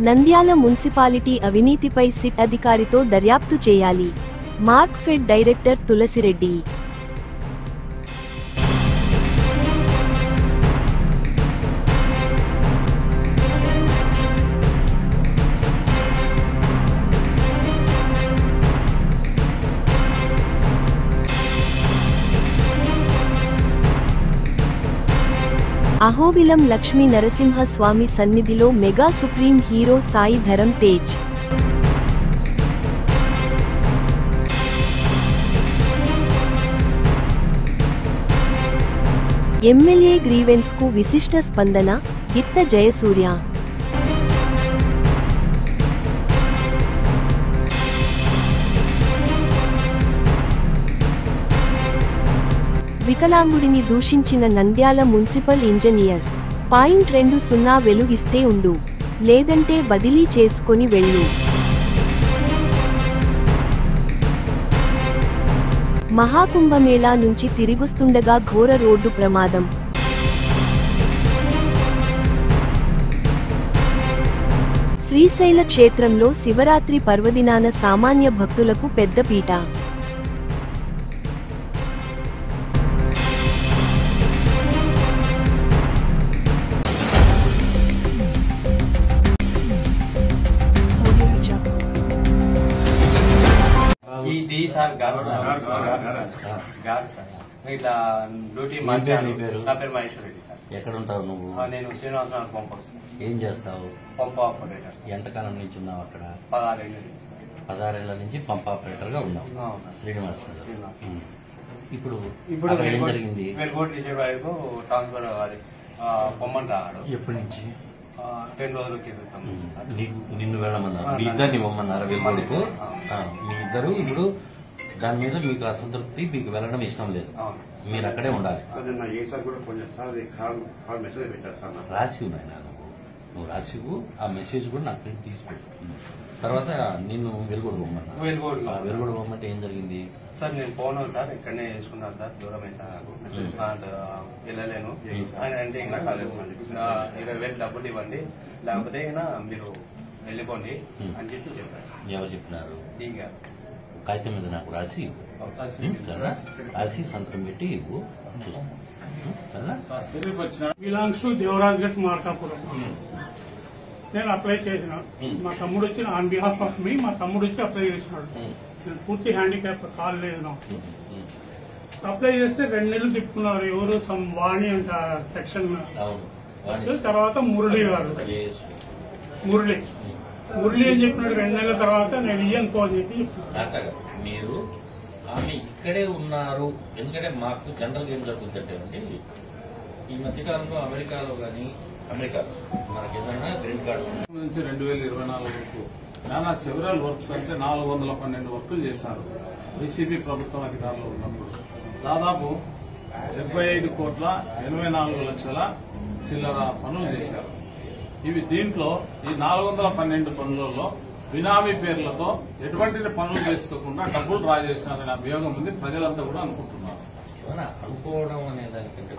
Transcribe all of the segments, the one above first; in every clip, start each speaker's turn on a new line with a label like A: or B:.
A: Nandyal municipality అవినీతిపై SIT అధికారితో దర్యాప్తు చేయాలి. మార్క్ఫెడ్ డైరెక్టర్ తులసిరెడ్డి. అహోబిలం లక్ష్మీ నరసింహ స్వామి సన్నిధిలో mega supreme hero Sai Dharam Tej. MLA grievance కు విశిష్ట స్పందన, గిత్త జయసూర్య. వికలాంగుడిని దూషించిన నంద్యాల మున్సిపల్ ఇంజనీర్. .20 వెలుగిస్తే ఉండు, లేదంటే బదిలీ చేసుకొని వెళ్ళు. మహాకుంభమేళా నుంచి తిరిగొస్తుండగా ఘోర రోడ్డు ప్రమాదం. శ్రీశైల క్షేత్రంలో శివరాత్రి పర్వదినాన సామాన్య భక్తులకు పెద్దపీట.
B: ఇట్లా డ్యూటీ మార్చాను. నా పేరు మహేశ్వర్ రెడ్డి సార్.
C: ఎక్కడ ఉంటావు నువ్వు?
B: నేను శ్రీనివాసరావు పంప్ వస్తాను.
C: ఏం చేస్తావు?
B: Pump operator.
C: ఎంతకాలం నుంచి ఉన్నావు అక్కడ?
B: 16
C: ఏళ్ల నుంచి పంప్ ఆపరేటర్ గా ఉన్నావు శ్రీనివాసరావు. ఇప్పుడు ఏం జరిగింది?
B: వెలుగోటి రిజర్వాయర్కు ట్రాన్స్ఫర్ అది పొమ్మంటాడు.
C: ఎప్పటి నుంచి?
B: 10 రోజుల క్రితం.
C: నిన్ను వెళ్ళమన్నారు, మీ ఇద్దరిని పొమ్మన్నారు వెలుగోడుకు. మీ ఇద్దరు ఇప్పుడు దాని మీద మీకు అసంతృప్తి, మీకు వెళ్ళడం ఇష్టం లేదు, మీరు అక్కడే ఉండాలి. రాసివు నాయన, నువ్వు రాసివు, ఆ మెసేజ్ కూడా నాకు ప్రింట్ తీసుకుంటా. తర్వాత నిన్ను వెలుగోడు పొమ్మన్నా. వెలుగోడు పొమ్మంటే ఏం జరిగింది
B: సార్? నేను పోను సార్, ఇక్కడనే చేసుకున్నాను సార్. దూరం అయితే వెళ్ళలేను అంటే ఇంకా కాలేదు. 20,000 డబ్బులు ఇవ్వండి, లేకపోతే మీరు వెళ్ళిపోండి అని చెప్పి చెప్పారు.
C: ఎవరు చెప్పినారు?
B: ఇంకా
C: కాగితం మీద నాకు రాసి రాసి సంతకం పెట్టి ఇవ్వు,
D: బిలాంగ్స్ టు దేవరాజ్ గట్ మార్కాపురం. నేను అప్లై చేసిన, మా తమ్ముడు వచ్చి ఆన్ బిహాఫ్ ఆఫ్ మీ, మా తమ్ముడు వచ్చి అప్లై చేసినాడు. నేను పూర్తి హ్యాండిక్యాప్, కాల్ లేదు నాకు. అప్లై చేస్తే 2 నెలలు తిప్పుకున్నారు. ఎవరు వాణి అంట సెక్షన్. తర్వాత మురళి గారు, మురళి అని చెప్పినాడు. 2 నెలల తర్వాత నేను ఇయ్యనుకో అని చెప్పి
C: మీరు ఆమె ఇక్కడే ఉన్నారు. ఎందుకంటే మాకు జనరల్ ఏం జరుగుతుందంటే అండి, ఈ మధ్యకాలంలో అమెరికాలో కానీ మనకి ఏదైనా గ్రీన్ కార్డు
E: నుంచి 2024 వరకు నానా సెవరల్ వర్క్స్ అంటే 412 వర్కులు చేశారు. వైసీపీ ప్రభుత్వం అధికారంలో ఉన్నప్పుడు దాదాపు 75,84,00,000 చిల్లర పనులు చేశారు. దీంట్లో ఈ 412 పనులలో బినామీ పేర్లతో ఎటువంటి పనులు చేసుకోకుండా డబ్బులు డ్రా చేసినారనే అభియోగం ఉంది. ప్రజలంతా కూడా అనుకుంటున్నారు.
C: అనుకోవడం అనే దానికంటే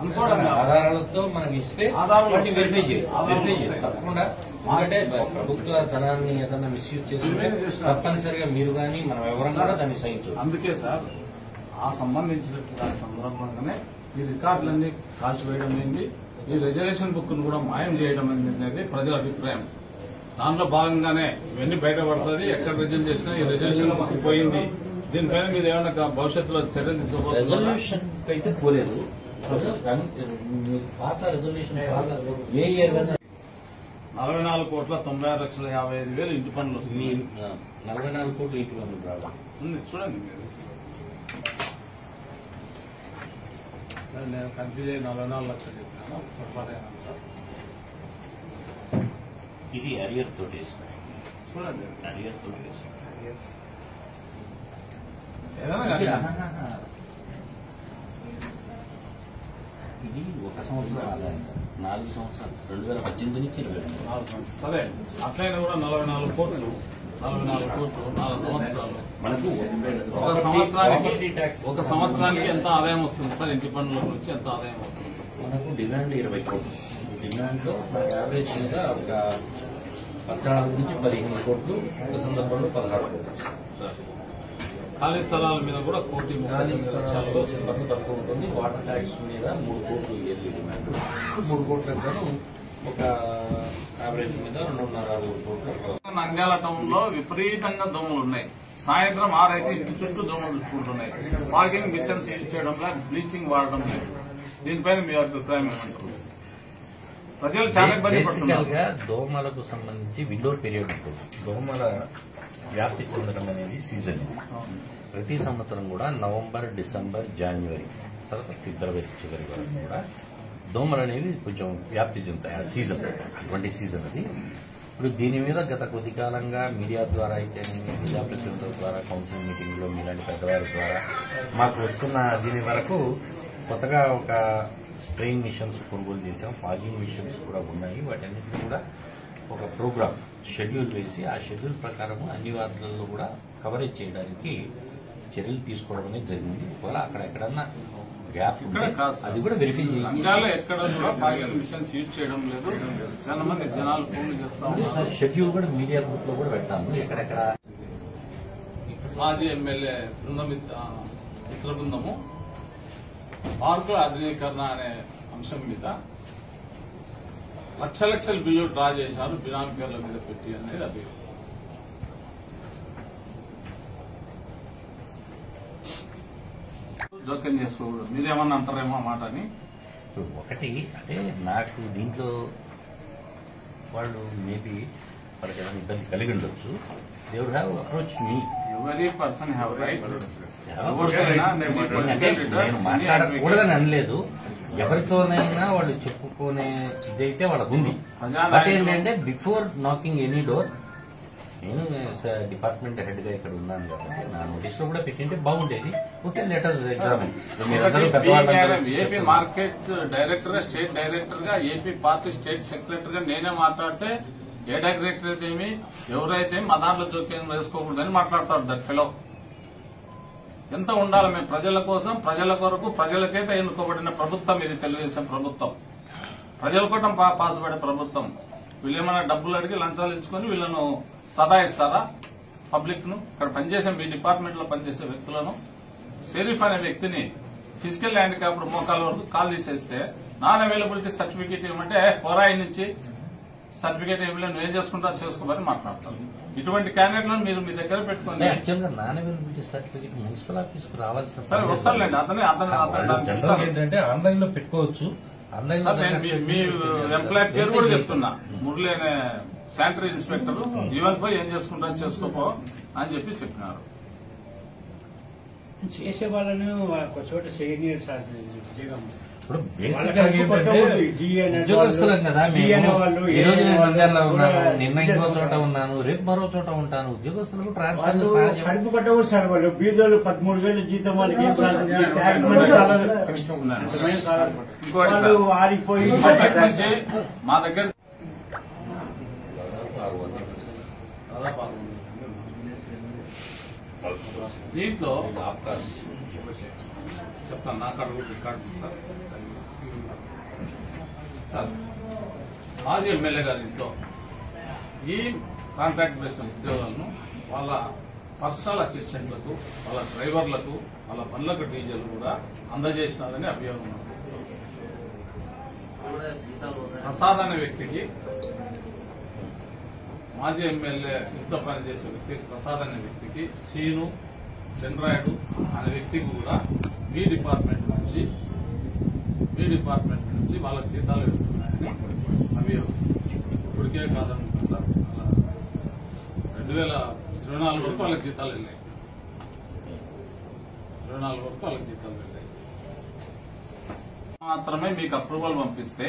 C: ఆధారాలతో మనకి ఇస్తే వెరిఫై చేయాలి తప్పకుండా. ఎందుకంటే ప్రభుత్వ ధనాన్ని ఏదైనా మిస్యూజ్ చేస్తుంటే తప్పనిసరిగా మీరు కానీ మనం ఎవరైనా కూడా దాన్ని సహించు.
E: అందుకే సార్ ఆ సంబంధించిన దాని సందర్భంగానే ఈ రికార్డులన్నీ కాల్చివేయడం ఏంటి, ఈ రిజర్వేషన్ బుక్ ను కూడా మాయం చేయడం అనేది ప్రజల అభిప్రాయం. దాంట్లో భాగంగానే ఇవన్నీ బయటపడుతుంది. ఎక్కడ రిజర్వ్ చేసినా ఈ రిజర్వేషన్ బుక్ పోయింది. దీనిపైన మీరు ఏమైనా భవిష్యత్తులో చర్యలు తీసుకోవాలి.
C: రిజర్వేషన్ అయితే పోలేదు. పాత రిజర్వేషన్ ఏ ఇయర్
E: 44,96,55,000 ఇంటి పనులు వస్తుంది.
C: 44 కోట్లు ఇంటి పనులు
E: రావాలి. చూడండి మీరు, నేను కన్ఫ్యూజ్ అయ్యి 44 లక్షలు చెప్పినాను. పొరపాటైనా సార్,
C: ఇది అరియర్ తోటి
E: చూడండి,
C: అరియర్ తోటి ఇది 1 సంవత్సరం ఆదాయం. 4 సంవత్సరాలు 2018 నుంచి 2022.
E: సరే, అట్లయినా కూడా 44 కోట్లు 4 సంవత్సరాలు మనకు ఒక సంవత్సరానికి ఎంత ఆదాయం వస్తుంది సార్? ఇంటి పన్నుల నుంచి ఎంత ఆదాయం వస్తుంది?
C: మనకు డిమాండ్ 20 కోట్లు. డిమాండ్ లో యావరేజ్ మీద ఒక 14 నుంచి 15 కోట్లు, ఒక సందర్భంలో 16 కోట్లు.
E: ఖాళీ స్థలాల మీద కూడా కోటి
C: ఖాళీ స్థలాల్లో పన్ను తక్కువ ఉంటుంది. వాటర్ ట్యాక్స్ మీద 3 కోట్లు ఇయర్లీ డిమాండ్. 3 కోట్ల గాను ఒక యావరేజ్ మీద 2.5 కోట్లు.
E: నంద్యాల టౌన్ లో విపరీతంగా దోమలు ఉన్నాయి. సాయంత్రం 6 అయితే ఇంటి చుట్టూ దోమలు చుట్టుకుంటున్నాయి. ఫాగింగ్ మిషన్స్ యూజ్ చేయడం లేదు, బ్లీచింగ్ వాడడం లేదు. దీనిపైన మీ అభిప్రాయం ఏమంటారు? ప్రజలు చాలా ఇబ్బంది పడుతున్నారు.
C: బేసికల్గా దోమలకు సంబంధించి విండోర్ పీరియడ్ ఉంటుంది. దోమల వ్యాప్తి చెందడం అనేది సీజన్. ప్రతి సంవత్సరం కూడా నవంబర్, డిసెంబర్, జనవరి తర్వాత ఫిబ్రవరి చివరి వరకు కూడా దోమలు అనేవి కొంచెం వ్యాప్తి చెందుతాయి. ఆ సీజన్, ఇటువంటి సీజన్ అది. ఇప్పుడు దీని మీద గత కొద్ది కాలంగా మీడియా ద్వారా అయితే ప్రజాప్రతినిధుల ద్వారా, కౌన్సిల్ మీటింగ్లో మీలాంటి పెద్దవారి ద్వారా మాకు వస్తున్న దీని వరకు కొత్తగా ఒక స్ప్రేయింగ్ మిషన్స్ కొనుగోలు చేశాం. ఫాగింగ్ మిషన్స్ కూడా ఉన్నాయి. వాటన్నిటిని కూడా ఒక ప్రోగ్రామ్ షెడ్యూల్ వేసి ఆ షెడ్యూల్ ప్రకారం అన్ని వార్డులలో కూడా కవరేజ్ చేయడానికి చర్యలు తీసుకోవడం అనేది జరిగింది. ఒకవేళ అక్కడ ఎక్కడన్నా గ్యాప్ ఉంటే అది కూడా వెరిఫై
E: నంద్యాల ఎక్కడ కూడా ఫాగింగ్ మిషన్స్ యూజ్ చేయడం లేదు. చాలా మంది జనాలు ఫోన్లు చేస్తా ఉన్నారు.
C: షెడ్యూల్ కూడా మీడియా గ్రూప్ లో కూడా పెట్టాము. ఎక్కడెక్కడ
E: మాజీ ఎమ్మెల్యే మిత్ర బృందము పార్కుల ఆధునీకరణ అనే అంశం మీద లక్షల బిల్లు డ్రా చేశారు, బినామీ పేర్ల మీద పెట్టి అనేది అభియోగం. జోక్యం చేసుకోకూడదు. మీరేమన్నా అంటారేమో మాట అని.
C: ఒకటి అంటే నాకు దీంట్లో వాళ్ళు మేబీ వాళ్ళకి ఏదైనా ఇబ్బంది కలిగి ఉండొచ్చు. They would have approach me.
E: Every person have right.
C: అంటే నేను మాట్లాడకూడదని అనలేదు. ఎవరితోనైనా వాళ్ళు చెప్పుకునే ఇదైతే వాళ్ళకు ఉంది. బట్ ఏంటంటే బిఫోర్ నాకింగ్ ఎనీ డోర్, నేను డిపార్ట్మెంట్ హెడ్ గా ఇక్కడ ఉన్నాను కాబట్టి నా నోటీస్ లో కూడా పెట్టింటే బాగుండేది. Okay, letters examine. మీరందరూ పెద్దవాళ్ళు.
E: ఏపీ మార్కెట్ డైరెక్టర్ గా, స్టేట్ డైరెక్టర్ గా, ఏపీ పార్టీ స్టేట్ సెక్రటరీ గా నేనే మాట్లాడితే ఏ డైరెక్టర్ అయితే ఏమి, ఎవరైతే మా దాంట్లో జోక్యం వేసుకోకూడదని మాట్లాడతాడు దట్ ఫెలో. ఎంత ఉండాలి? మేము ప్రజల కోసం, ప్రజల కొరకు, ప్రజల చేత ఎన్నుకోబడిన ప్రభుత్వం ఇది. తెలుగుదేశం ప్రభుత్వం ప్రజల కోసం పాసుపడే ప్రభుత్వం. వీళ్ళు ఏమైనా డబ్బులు అడిగి లంచాలు ఇచ్చుకొని వీళ్ళను సదాయిస్తారా పబ్లిక్ ను? ఇక్కడ పనిచేసే మీ డిపార్ట్మెంట్ లో పనిచేసే వ్యక్తులను, షరీఫ్ అనే వ్యక్తిని ఫిజికల్ హ్యాండిక్యాప్డ్ మోకాల వరకు కాల్ తీసేస్తే నాన్ అవైలబిలిటీ సర్టిఫికేట్ ఇవ్వమంటే పోరాయి నుంచి సర్టిఫికేట్ ఇవ్వలేదు, నువ్వేం చేసుకుంటావు చేసుకోమని మాట్లాడతారు. ఇటువంటి క్యాండిడేట్లను మీరు మీ దగ్గర పెట్టుకుని
C: యాక్చువల్గా non availability certificate municipal office కు రావాల్సిన
E: సరే వస్తారులేండి. అతనే
C: ఏంటంటే ఆన్లైన్ లో పెట్టుకోవచ్చు. ఆన్లైన్ లో
E: మీ ఎంప్లాయ్ పేరు కూడా చెప్తున్నా, మురళి అనే శానిటరీ ఇన్స్పెక్టర్. ఈవెన్ పోయి ఏం చేసుకుంటారు చేసుకోపో అని చెప్పి చెప్పినారు.
F: చేసే వాళ్ళని ఒక చోట చేయనీయరు సార్.
C: ఇప్పుడు బేసిక్ గా ఏంటంటే ఉద్యోగస్తులం కదా మేము. ఈ రోజు నేను నంద్యాలలో ఉన్నాను, నిన్న ఇంకో చోట ఉన్నాను, రేపు మరో చోట ఉంటాను. ఉద్యోగస్తులకు ట్రాన్స్ఫర్
F: కడుపు కట్టకూడదు సార్. వాళ్ళు బీదోళ్ళు 13,000 జీతం వాళ్ళకి ఆరిపోయి
E: మా దగ్గర దీంట్లో చెప్తాను. నాకు అడుగు రికార్డు సార్. మాజీ ఎమ్మెల్యే గారి ఇంట్లో ఈ కాంట్రాక్ట్ బేస్డ్ ఉద్యోగాలను వాళ్ళ పర్సనల్ అసిస్టెంట్లకు, వాళ్ళ డ్రైవర్లకు, వాళ్ళ బండ్లకు డీజిల్ కూడా అందజేసినారని అభియోగం ఉంది. ప్రసాద్ అనే వ్యక్తికి, మాజీ ఎమ్మెల్యే ఇంట్లో పనిచేసే వ్యక్తి ప్రసాద్ అనే వ్యక్తికి, శ్రీను చంద్రాయుడు అనే వ్యక్తికి కూడా మీ డిపార్ట్మెంట్ నుంచి వాళ్ళకి జీతాలు వెళ్తున్నాయని అభియోగం. ఇప్పటికే కాదనుకుంటా సార్, 2024 వరకు వాళ్ళకి జీతాలు వెళ్ళాయి. 24 వరకు వాళ్ళకి జీతాలు వెళ్ళాయి. మాత్రమే మీకు అప్రూవల్ పంపిస్తే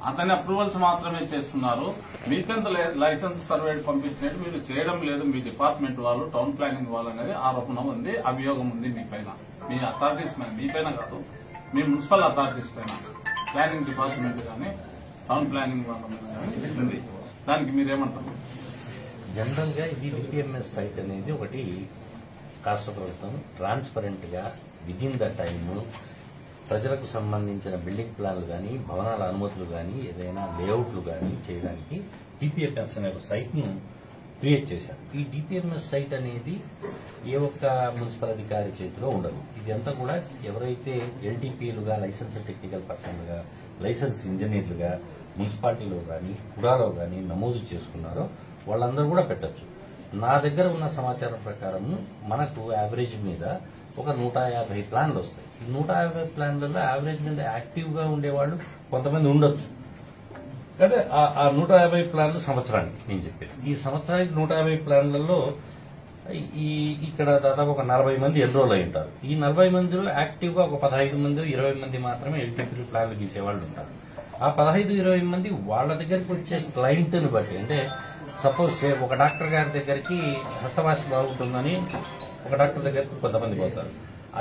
E: అతని అప్రూవల్స్ మాత్రమే చేస్తున్నారు. మీకెంత లైసెన్స్ సర్వే పంపించినట్టు మీరు చేయడం లేదు. మీ డిపార్ట్మెంట్ వాళ్ళు, టౌన్ ప్లానింగ్ వాళ్ళు అనేది ఆరోపణ ఉంది, అభియోగం ఉంది మీ పైన, మీ అథారిటీస్ పైన. మీ పైన కాదు, మీ మున్సిపల్ అథారిటీస్ పైన, ప్లానింగ్ డిపార్ట్మెంట్ కానీ టౌన్ ప్లానింగ్ వాళ్ళ మీద కానీ ఉంది. దానికి మీరేమంటారు?
C: జనరల్ గా ఇది డిపిఎంఎస్ సైట్ అనేది ఒకటి రాష్ట్ర ప్రభుత్వం ట్రాన్స్పరెంట్ గా విదిన్ ద టైమ్ ప్రజలకు సంబంధించిన బిల్డింగ్ ప్లాన్లు కానీ, భవనాల అనుమతులు కానీ, ఏదైనా లేఅవుట్లు కానీ చేయడానికి డిపిఎంఎస్ అనే ఒక సైట్ ను క్రియేట్ చేశారు. ఈ డిపిఎంఎస్ సైట్ అనేది ఏ ఒక్క మున్సిపల్ అధికారి చేతిలో ఉండదు. ఇదంతా కూడా ఎవరైతే ఎల్టీపీలుగా లైసెన్స్ టెక్నికల్ పర్సన్లుగా లైసెన్స్ ఇంజనీర్లుగా మున్సిపాలిటీలో కానీ కుడాలో కానీ నమోదు చేసుకున్నారో వాళ్ళందరూ కూడా పెట్టచ్చు. నా దగ్గర ఉన్న సమాచారం ప్రకారం మనకు యావరేజ్ మీద ఒక 150 ప్లాన్లు వస్తాయి. ఈ 150 ప్లాన్లలో యావరేజ్ మీద యాక్టివ్ గా ఉండేవాళ్ళు కొంతమంది ఉండొచ్చు. అంటే ఆ 150 ప్లాన్లు సంవత్సరానికి నేను చెప్పేది. ఈ సంవత్సరానికి 150 ప్లాన్లలో ఇక్కడ దాదాపు ఒక 40 మంది ఎన్రోల్ అయి ఉంటారు. ఈ 40 మందిలో యాక్టివ్ గా ఒక 15 మంది 20 మంది మాత్రమే ఎల్టీపీ ప్లాన్లు గీసేవాళ్ళు ఉంటారు. ఆ 15-20 మంది వాళ్ళ దగ్గరికి వచ్చే క్లయింట్ ని బట్టి, అంటే సపోజ్ ఒక డాక్టర్ గారి దగ్గరికి హస్తవాసి బాగుంటుందని ఒక డాక్టర్ దగ్గరికి కొంతమంది పోతారు.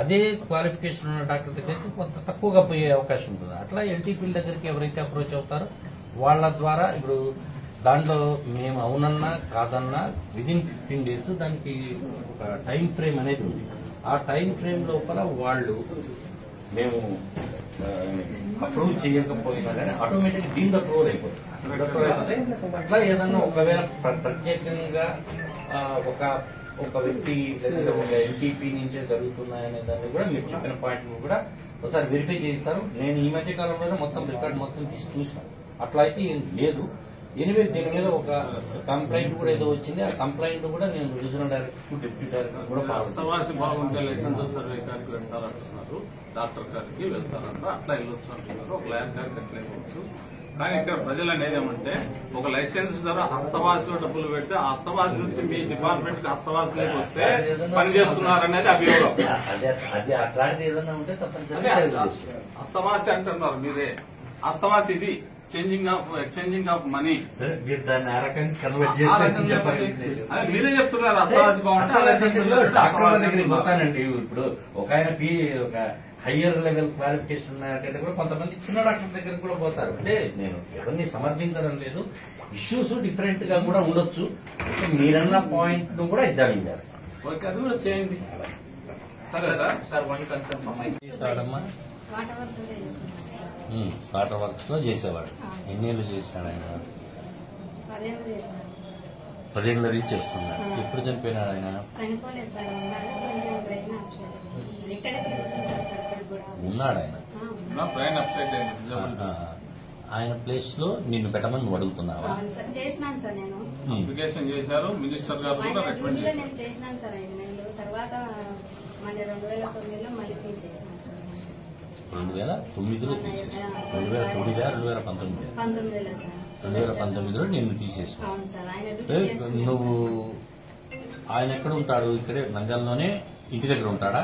C: అదే క్వాలిఫికేషన్ ఉన్న డాక్టర్ దగ్గరికి కొంత తక్కువగా పోయే అవకాశం ఉంటుంది. అట్లా ఎల్టీపీల దగ్గరికి ఎవరైతే అప్రోచ్ అవుతారో వాళ్ళ ద్వారా ఇప్పుడు దాంట్లో మేము అవునన్నా కాదన్నా విదిన్ 15 days దానికి ఒక టైం ఫ్రేమ్ అనేది ఉంది. ఆ టైం ఫ్రేమ్ లోపల వాళ్ళు మేము అప్రూవ్ చేయకపోయినా కానీ ఆటోమేటిక్ డీమ్డ్ అప్రూవల్ అయిపోతుంది. అట్లా ఏదన్నా ఒకవేళ ప్రత్యేకంగా ఒక వ్యక్తి లేదా ఒక ఎల్టీపీ నుంచే జరుగుతున్నాయనే దాన్ని కూడా మీరు చెప్పిన పాయింట్ కూడా ఒకసారి వెరిఫై చేస్తారు. నేను ఈ మధ్య కాలంలోనే మొత్తం రికార్డ్ మొత్తం తీసి చూసాను. అట్లా అయితే ఏం లేదు. ఎనివే దీని మీద ఒక కంప్లైంట్ కూడా ఏదో వచ్చింది. ఆ కంప్లైంట్ కూడా నేను రీజనల్ డైరెక్టర్ డిప్యూటీ డైరెక్టర్ కూడా
E: హస్తవాసి బాగుంటే లైసెన్స్ సర్వే గారికి వెళ్తారంటున్నారు, డాక్టర్ గారికి వెళ్తారంట, అట్లా వెళ్ళొచ్చు అంటున్నారు. ఒక లాయర్ గారికి అట్లా వెళ్ళవచ్చు. కానీ ఇక్కడ ప్రజలు అనేది ఏమంటే ఒక లైసెన్స్ ద్వారా హస్తవాసిలో డబ్బులు పెడితే ఆ హస్తవాసి నుంచి మీ డిపార్ట్మెంట్ కి హస్తవాసిలోకి వస్తే పని చేస్తున్నారనేది అభియోగం.
C: అది అట్లాంటిది ఏదన్నా ఉంటే తప్పనిసరిగా
E: హస్తవాసి అంటున్నారు మీరే. హస్తవాసి ఇది ఎక్స్చేంజింగ్ ఆఫ్ మనీ.
C: మీరు దాన్ని ఆ రకంగా కన్వర్ట్ చేస్తే
E: మీరే చెప్తున్నారు హస్తవాసి బాగుంటే
C: డాక్టర్ల దగ్గరికి పోతానండి. ఇప్పుడు ఒక ఆయన ఒక హయ్యర్ లెవెల్ క్వాలిఫికేషన్ ఉన్నారంటే కూడా కొంతమంది చిన్న డాక్టర్ దగ్గరికి కూడా పోతారు. అంటే నేను ఎవరిని సమర్థించడం లేదు, ఇష్యూస్ డిఫరెంట్ గా కూడా ఉండొచ్చు. మీరన్న పాయింట్ ను కూడా ఎగ్జామిన్ చేస్తాను.
E: ఓకే, అది కూడా చేయండి. సరే sir one concern
C: water works లో చేసేవాడు. ఎన్నేళ్ళు చేసినాడు ఆయన? 10 ఏళ్ళ నుంచి చేస్తున్నాడు. ఎప్పుడు చనిపోయినాడు ఆయన? ఉన్నాడు ఆయన. ఆయన ప్లేస్ లో నిన్ను పెట్టమని నువ్వు అడుగుతున్నావా?
G: చేసినాను సార్. నేను
E: అప్లికేషన్ చేశారు, మినిస్టర్ గారు కూడా రికమెండ్ చేశారు.
G: నేను చేసినాను సార్ 5 నెలలు. తర్వాత మళ్ళీ 2009లో మళ్ళీ తీసేసినాను సార్.
C: 2009లో తీసేసాను. 2019 2019లో నిన్ను తీసేసాను. నువ్వు ఆయన ఎక్కడ ఉంటాడు? ఇక్కడే నంద్యాలలోనే ఇంటి దగ్గర ఉంటాడా?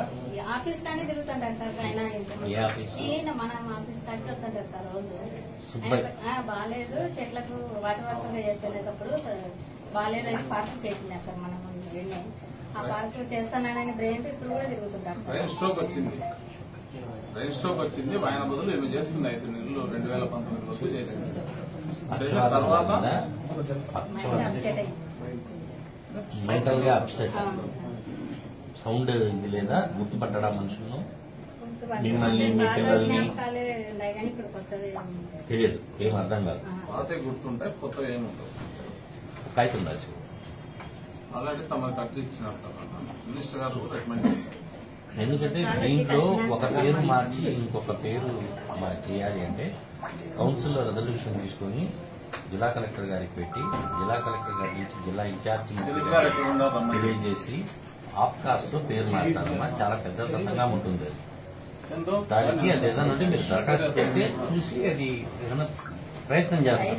G: ఆఫీస్ కానీ తిరుగుతుంటాడు సార్. ఆయన
C: ఏ ఆఫీస్?
G: మన ఆఫీస్ కాడికి వస్తుంటారు సార్ రోజు. బాగాలేదు, చెట్లకు వాటర్ వర్క్ చేసేటప్పుడు బాగాలేదని పార్క్ చేసినారు సార్. మనం ఆ పార్క్ చేస్తానని బ్రెయిన్ ఇప్పుడు కూడా తిరుగుతుంటారు.
E: బ్రెయిన్ స్ట్రోక్ వచ్చింది. ఆయన బదులు ఏమి చేస్తుంది 5 నెలలు 2019 చేసింది. తర్వాత
C: మెంటల్ గా అప్సెట్, సౌండ్ ఇది లేదా గుర్తుపట్టడా మనుషులను? మిమ్మల్ని మీ పిల్లల్ని తెలియదు, ఏం అర్థం కాదు.
E: పాతే గుర్తుంటాయి, కొత్తగా ఏముంటాయి.
C: కాగితం రాసి
E: అలాగే తమకు అర్జీ ఇచ్చినారు సార్. మినిస్టర్ గారు రికమెండ్ చేశారు.
C: ఎందుకంటే దీంట్లో ఒక పేరు మార్చి ఇంకొక పేరు చేయాలి అంటే కౌన్సిల్లో రెజల్యూషన్ తీసుకుని జిల్లా కలెక్టర్ గారికి పెట్టి జిల్లా కలెక్టర్ గారి నుంచి జిల్లా ఇన్ఛార్జ్ తెలియజేసి ఆప్కాస్ట్ లో పేరు మార్చాలమ్మా. చాలా పెద్ద తంతంగా ఉంటుంది. దానికి అది ఏదైనా ఉంటే మీరు దరఖాస్తు చేస్తే చూసి అది ఏదైనా ప్రయత్నం చేస్తాం.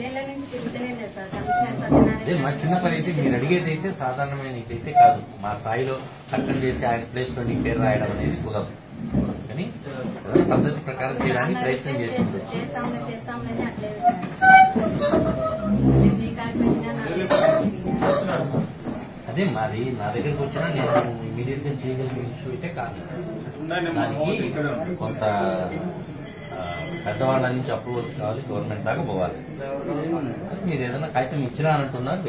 C: అదే మా చిన్న పని అయితే మీరు అడిగేది అయితే సాధారణమైన ఇదైతే కాదు. మా స్థాయిలో చట్టం చేసి ఆయన ప్లేస్ లో నీ పేరు రాయడం అనేది కుదరదు. కానీ పద్ధతి ప్రకారం చేయడానికి ప్రయత్నం చేస్తుంది. అదే మాది నా దగ్గరకు వచ్చినా నేను ఇమీడియట్ గా చేయగలిగిన ఇష్యూ అయితే కాదు. దానికి కొంత పెద్దవాళ్ళ నుంచి అప్రూవల్స్ కావాలి, గవర్నమెంట్ దాకా పోవాలి. మీరు ఏదైనా కాగితం ఇచ్చినా అంటున్నారు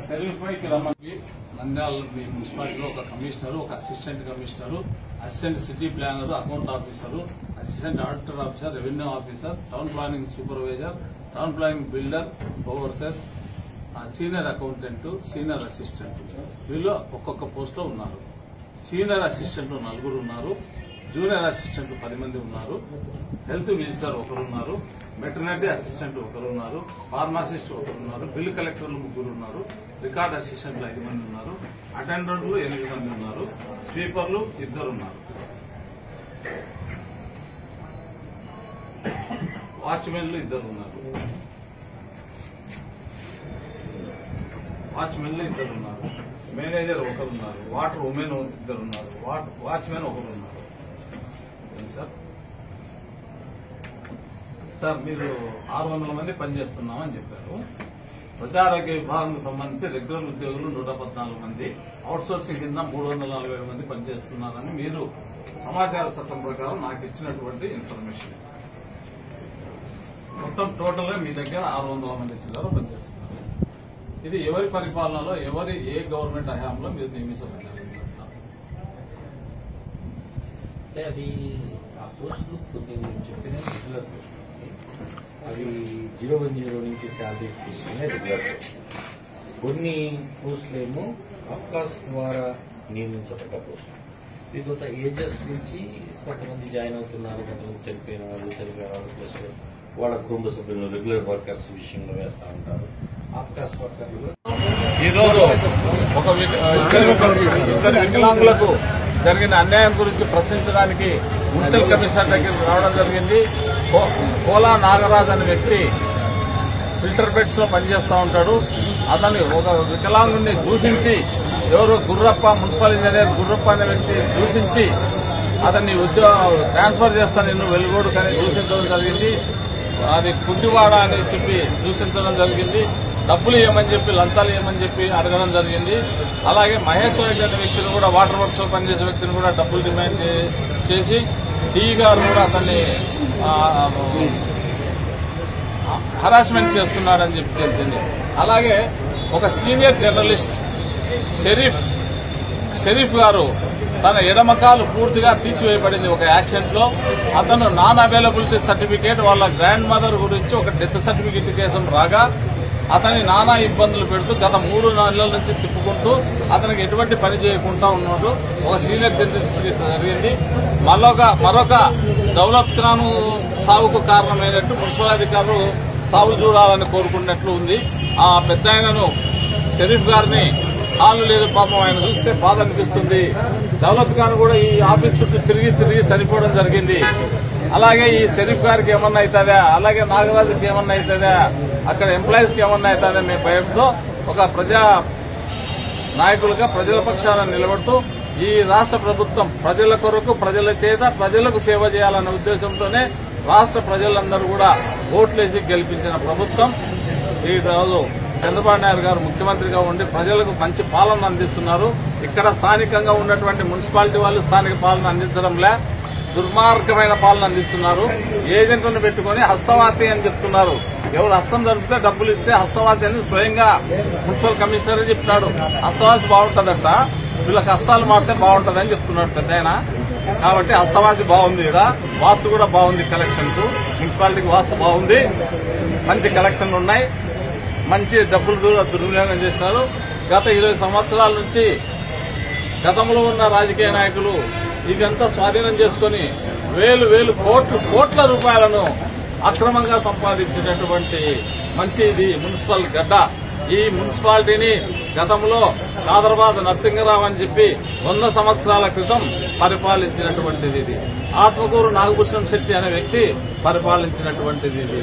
E: సెల్ఫ్పైకి రమ్మని నంద్యాల మున్సిపాలిటీలో ఒక కమిషనర్, ఒక assistant commissioner, assistant city planar, account officer, assistant auditor officer, revenue officer, town planning supervisor, town planning builder, ఓవర్సెస్, senior accountant, senior assistant, వీళ్ళు ఒక్కొక్క పోస్ట్ లో ఉన్నారు. సీనియర్ అసిస్టెంట్ 4 ఉన్నారు, జూనియర్ అసిస్టెంట్ 10 మంది ఉన్నారు, హెల్త్ విజిటర్ 1 ఉన్నారు, వెటర్నరీ అసిస్టెంట్ 1 ఉన్నారు, pharmacist 1 ఉన్నారు, బిల్ కలెక్టర్లు 3 ఉన్నారు, రికార్డ్ అసిస్టెంట్లు 5 మంది ఉన్నారు, అటెండెంట్లు 8 మంది ఉన్నారు, స్వీపర్లు 2 ఉన్నారు, వాచ్మెన్లు 2 ఉన్నారు, మేనేజర్ 1 ఉన్నారు, వాటర్ ఉమెన్ 2 ఉన్నారు, వాచ్మెన్ 1 ఉన్నారు. సార్ మీరు 600 మంది పనిచేస్తున్నామని చెప్పారు. ప్రజారోగ్య విభాగానికి సంబంధించి రెగ్యులర్ ఉద్యోగులు 114 మంది, అవుట్ సోర్సింగ్ కింద 347 మంది పనిచేస్తున్నారని మీరు సమాచార చట్టం ప్రకారం నాకు ఇచ్చినటువంటి ఇన్ఫర్మేషన్. మొత్తం టోటల్ గా మీ దగ్గర 600 మంది చిల్లర పనిచేస్తున్నారు. ఇది ఎవరి పరిపాలనలో, ఏ గవర్నమెంట్ హయాంలో మీరు నియమించబడ్డారు?
C: అంటే అది ఆ పోస్టులు కొన్ని చెప్పిన రెగ్యులర్ అవి 010 నుంచి శాలరీ తీసుకునే రెగ్యులర్. కొన్ని పోస్టులేమో అవకాశ ద్వారా నియమించబడ్డ పోస్టులు. ఇది కొంత ఏజెస్ నుంచి కొంతమంది జాయిన్ అవుతున్నారు, కొంతమంది చనిపోయిన వాళ్ళు ప్లస్ వాళ్ళ కుటుంబ సభ్యులు రెగ్యులర్ వర్కర్స్ విషయంలో వేస్తా ఉంటారు. అవకాశ వర్కర్లు
E: ఈరోజు ఒక ఇద్దరు వికలాంగులకు జరిగిన అన్యాయం గురించి ప్రశ్నించడానికి మున్సిపల్ కమిషనర్ దగ్గరికి రావడం జరిగింది. కోలా నాగరాజ్ అనే వ్యక్తి ఫిల్టర్ బెడ్స్ లో పనిచేస్తూ ఉంటాడు. అతన్ని ఒక వికలాంగుని దూషించి, ఎవరు గుర్రప్ప, మున్సిపల్ ఇంజనీర్ గుర్రప్ప అనే వ్యక్తి దూషించి అతన్ని ట్రాన్స్ఫర్ చేస్తాను నేను వెలుగోడు కానీ దూషించడం జరిగింది. అది కుంటివాడ అని చెప్పి దూషించడం జరిగింది. డబ్బులు ఇవ్వమని చెప్పి, లంచాలు ఇవ్వమని చెప్పి అడగడం జరిగింది. అలాగే మహేష్ రెడ్డి అనే వ్యక్తిని కూడా, వాటర్ వర్క్స్ లో పనిచేసే వ్యక్తిని కూడా డబ్బులు డిమాండ్ చేసి డి గారు కూడా అతన్ని హరాస్మెంట్ చేస్తున్నాడని చెప్పి తెలిసింది. అలాగే ఒక సీనియర్ జర్నలిస్ట్ షరీఫ్ గారు తన ఎడమకాలు పూర్తిగా తీసివేయబడింది ఒక యాక్సిడెంట్ లో. అతను నాన్ అవైలబిలిటీ సర్టిఫికేట్ వాళ్ళ గ్రాండ్ మదర్ గురించి ఒక డెత్ సర్టిఫికేషన్ రాగా అతని నానా ఇబ్బందులు పెడుతూ గత 3 నెలల నుంచి తిప్పుకుంటూ అతనికి ఎటువంటి పని చేయకుండా ఉన్నాడు. ఒక సీనియర్ జర్నలిస్ట్ జరిగింది. మరొక దౌలత్ ఖాన్ సాగుకు కారణమైనట్టు మున్సిపల్ అధికారులు సాగు చూడాలని కోరుకున్నట్లు ఉంది. ఆ పెద్ద ఆయనను షరీఫ్ గారిని హాలు లేదు, పాపం ఆయన చూస్తే బాధ అనిపిస్తుంది. దౌలత్ ఖాన్ కూడా ఈ ఆఫీస్ చుట్టూ తిరిగి చనిపోవడం జరిగింది. అలాగే ఈ షరీఫ్ గారికి ఏమన్నా అవుతుందా, అలాగే నాగరాజుకి ఏమన్నా అవుతుందా, అక్కడ ఎంప్లాయీస్ కి ఏమన్నా అవుతుందా మీ భయంతో ఒక ప్రజా నాయకులుగా ప్రజల పక్షాన నిలబడుతూ ఈ రాష్ట్ర ప్రభుత్వం ప్రజల కొరకు, ప్రజల చేత, ప్రజలకు సేవ చేయాలన్న ఉద్దేశంతోనే రాష్ట్ర ప్రజలందరూ కూడా ఓట్లేసి గెలిపించిన ప్రభుత్వం. ఈ రోజు చంద్రబాబు నాయుడు గారు ముఖ్యమంత్రిగా ఉండి ప్రజలకు మంచి పాలన అందిస్తున్నారు. ఇక్కడ స్థానికంగా ఉన్నటువంటి మున్సిపాలిటీ వాళ్ళు స్థానిక పాలన అందించడంలే, దుర్మార్గమైన పాలన అందిస్తున్నారు. ఏజెంట్లను పెట్టుకుని హస్తవాసి అని చెప్తున్నారు. ఎవరు హస్తం జరిపితే డబ్బులు ఇస్తే హస్తవాసి అని స్వయంగా మున్సిపల్ కమిషనర్ చెప్తున్నాడు. హస్తవాసి బాగుంటుందట, వీళ్ళకి హస్తాలు మారితే బాగుంటుందని చెప్తున్నాడు పెద్ద ఆయన. కాబట్టి హస్తవాసి బాగుంది, ఇక్కడ వాస్తు కూడా బాగుంది. కలెక్షన్ కు మున్సిపాలిటీకి వాస్తు బాగుంది, మంచి కలెక్షన్లు ఉన్నాయి, మంచి డబ్బులు దుర్వినియోగం చేస్తున్నారు. గత 20 సంవత్సరాల నుంచి గతంలో ఉన్న రాజకీయ నాయకులు ఇదంతా స్వాధీనం చేసుకుని వేలు కోట్ల రూపాయలను అక్రమంగా సంపాదించినటువంటి మంచి ఇది మున్సిపల్ గడ్డ. ఈ మున్సిపాలిటీని గతంలో కాదర్బాద్ నరసింహరావు అని చెప్పి 100 సంవత్సరాల క్రితం పరిపాలించినటువంటిది ఇది. ఆత్మకూరు నాగభూషణ్ శెట్టి అనే వ్యక్తి పరిపాలించినటువంటిది ఇది.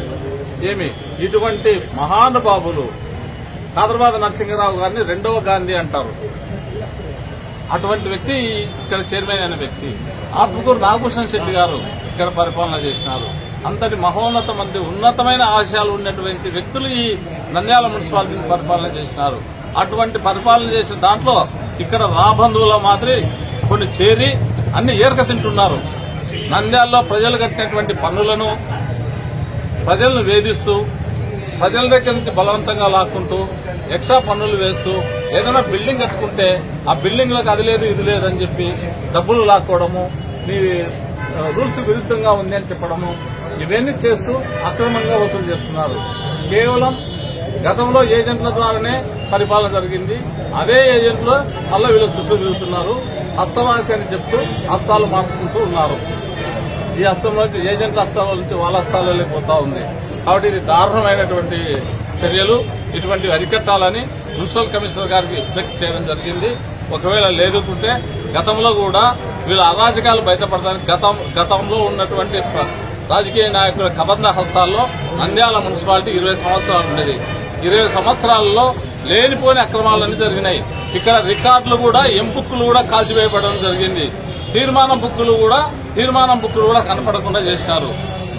E: ఇటువంటి మహానుభావులు కాదర్బాద్ నరసింహరావు గారిని 2వ గాంధీ అంటారు. అటువంటి వ్యక్తి ఇక్కడ చైర్మన్ అయిన వ్యక్తి. ఆత్మకూరు నాగభూషణ్ శెట్టి గారు ఇక్కడ పరిపాలన చేసినారు. అంతటి ఉన్నతమైన ఆశయాలు ఉన్నటువంటి వ్యక్తులు ఈ నంద్యాల మున్సిపాలిటీని పరిపాలన చేసినారు. అటువంటి పరిపాలన చేసిన దాంట్లో ఇక్కడ రాబంధువుల మాదిరి కొన్ని చేరి అన్ని ఏరక తింటున్నారు. నంద్యాలలో ప్రజలు కట్టినటువంటి పన్నులను ప్రజలను వేధిస్తూ ప్రజల దగ్గర నుంచి బలవంతంగా లాక్కుంటూ ఎక్స్ట్రా పన్నులు వేస్తూ ఏదైనా బిల్డింగ్ కట్టుకుంటే ఆ బిల్డింగ్లకు అది లేదు ఇది లేదని చెప్పి డబ్బులు లాక్కోవడము, నీ రూల్స్ విరుద్ధంగా ఉంది అని చెప్పడము, ఇవన్నీ చేస్తూ అక్రమంగా వసూలు చేస్తున్నారు. కేవలం గతంలో ఏజెంట్ల ద్వారానే పరిపాలన జరిగింది. అదే ఏజెంట్లు మళ్ళీ వీళ్ళకి చుట్టూ తిరుగుతున్నారు. హస్తవాసి అని చెప్తూ హస్తాలు మార్చుకుంటూ ఉన్నారు. ఈ హస్తంలో ఏజెంట్ల హస్తాల నుంచి వాళ్ళ హస్తాలలో పోతా ఉంది. కాబట్టి ఇది దారుణమైనటువంటి చర్యలు. ఇటువంటివి అరికట్టాలని మున్సిపల్ కమిషనర్ గారికి విజ్ఞప్తి చేయడం జరిగింది. ఒకవేళ లేదుకుంటే గతంలో కూడా వీళ్ళ అరాజకాలు బయటపడడానికి గతంలో ఉన్నటువంటి రాజకీయ నాయకుల కబంధ హస్తాల్లో నంద్యాల మున్సిపాలిటీ 20 సంవత్సరాలు ఉండేది. 20 సంవత్సరాలలో లేనిపోని అక్రమాలన్నీ జరిగినాయి. ఇక్కడ రికార్డులు కూడా ఎంబుక్కులు కూడా కాల్చివేయబడడం జరిగింది. తీర్మానం బుక్కులు కూడా కనపడకుండా చేసినారు.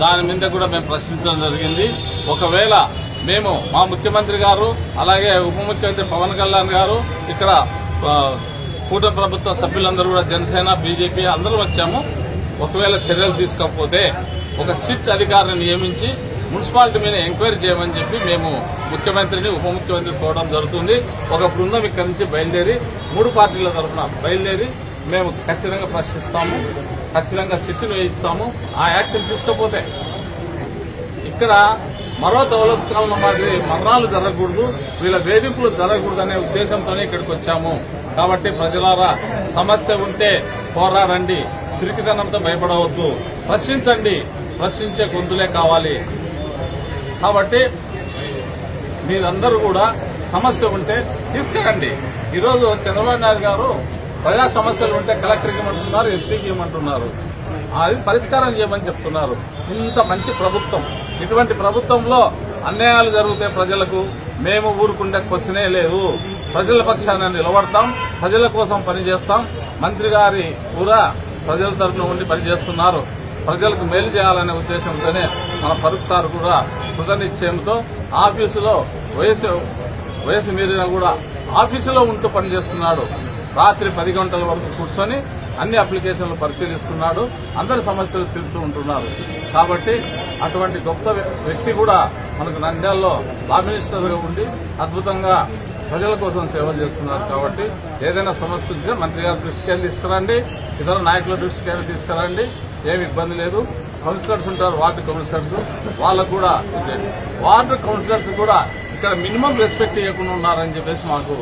E: దాని మీద కూడా మేము ప్రశ్నించడం జరిగింది. ఒకవేళ మేము మా ముఖ్యమంత్రి గారు అలాగే ఉప ముఖ్యమంత్రి పవన్ కళ్యాణ్ గారు ఇక్కడ కూటమి ప్రభుత్వ సభ్యులందరూ కూడా జనసేన బీజేపీ అందరూ వచ్చాము. ఒకవేళ చర్యలు తీసుకోకపోతే ఒక సిట్ అధికారిని నియమించి మున్సిపాలిటీ మీద ఎంక్వైరీ చేయమని చెప్పి మేము ముఖ్యమంత్రిని ఉప ముఖ్యమంత్రి కోవడం జరుగుతుంది. ఒక బృందం ఇక్కడి నుంచి బయలుదేరి 3 పార్టీల తరఫున బయలుదేరి మేము ఖచ్చితంగా ప్రశ్నిస్తాము, ఖచ్చితంగా సిట్ను వేయిస్తాము. ఆ యాక్షన్ తీసుకోకపోతే ఇక్కడ మరో దౌలత్ కాలం మాదిరి మరణాలు జరగకూడదు, వీళ్ళ వేధింపులు జరగకూడదు అనే ఉద్దేశంతోనే ఇక్కడికి వచ్చాము. కాబట్టి ప్రజలారా, సమస్య ఉంటే పోరాడండి, తిరిగితనంతో భయపడవద్దు, ప్రశ్నించండి, ప్రశ్నించే గొంతులే కావాలి. కాబట్టి మీరందరూ కూడా సమస్య ఉంటే తీసుకురండి. ఈరోజు చంద్రబాబు నాయుడు గారు ప్రజా సమస్యలు ఉంటే కలెక్టర్కి ఇవ్వమంటున్నారు, ఎస్పీకి ఇవ్వమంటున్నారు, అది పరిష్కారం చేయమని చెప్తున్నారు. ఇంత మంచి ప్రభుత్వం, ఇటువంటి ప్రభుత్వంలో అన్యాయాలు జరిగితే ప్రజలకు మేము ఊరుకుండే క్వశ్చనే లేదు. ప్రజల పక్షాన నిలబడతాం, ప్రజల కోసం పనిచేస్తాం. మంత్రి గారి కూడా ప్రజల తరఫున ఉండి పనిచేస్తున్నారు. ప్రజలకు మేలు చేయాలనే ఉద్దేశంతోనే మన ఫరూక్ సార్ కూడా కృతనిశ్చయంతో ఆఫీసులో వయసు మీరిన కూడా ఆఫీసులో ఉంటూ పనిచేస్తున్నాడు. రాత్రి 10 గంటల వరకు కూర్చొని అన్ని అప్లికేషన్లు పరిశీలిస్తున్నాడు, అందరి సమస్యలు తెలుస్తూ ఉంటున్నారు. కాబట్టి అటువంటి గొప్ప వ్యక్తి కూడా మనకు నంద్యాలలో లా మినిస్టర్గా ఉండి అద్భుతంగా ప్రజల కోసం సేవ చేస్తున్నారు. కాబట్టి ఏదైనా సమస్య ఉంటే మంత్రి గారి దృష్టికి తీసుకురండి, ఇతర నాయకుల దృష్టికి తీసుకురండి, ఏమి ఇబ్బంది లేదు. కౌన్సిలర్స్ ఉంటారు, వార్డు కౌన్సిలర్స్, వాళ్ళకు కూడా వార్డు కౌన్సిలర్స్ కూడా ఇక్కడ మినిమం రెస్పెక్ట్ ఇవ్వకుండా ఉన్నారని చెప్పేసి మాకు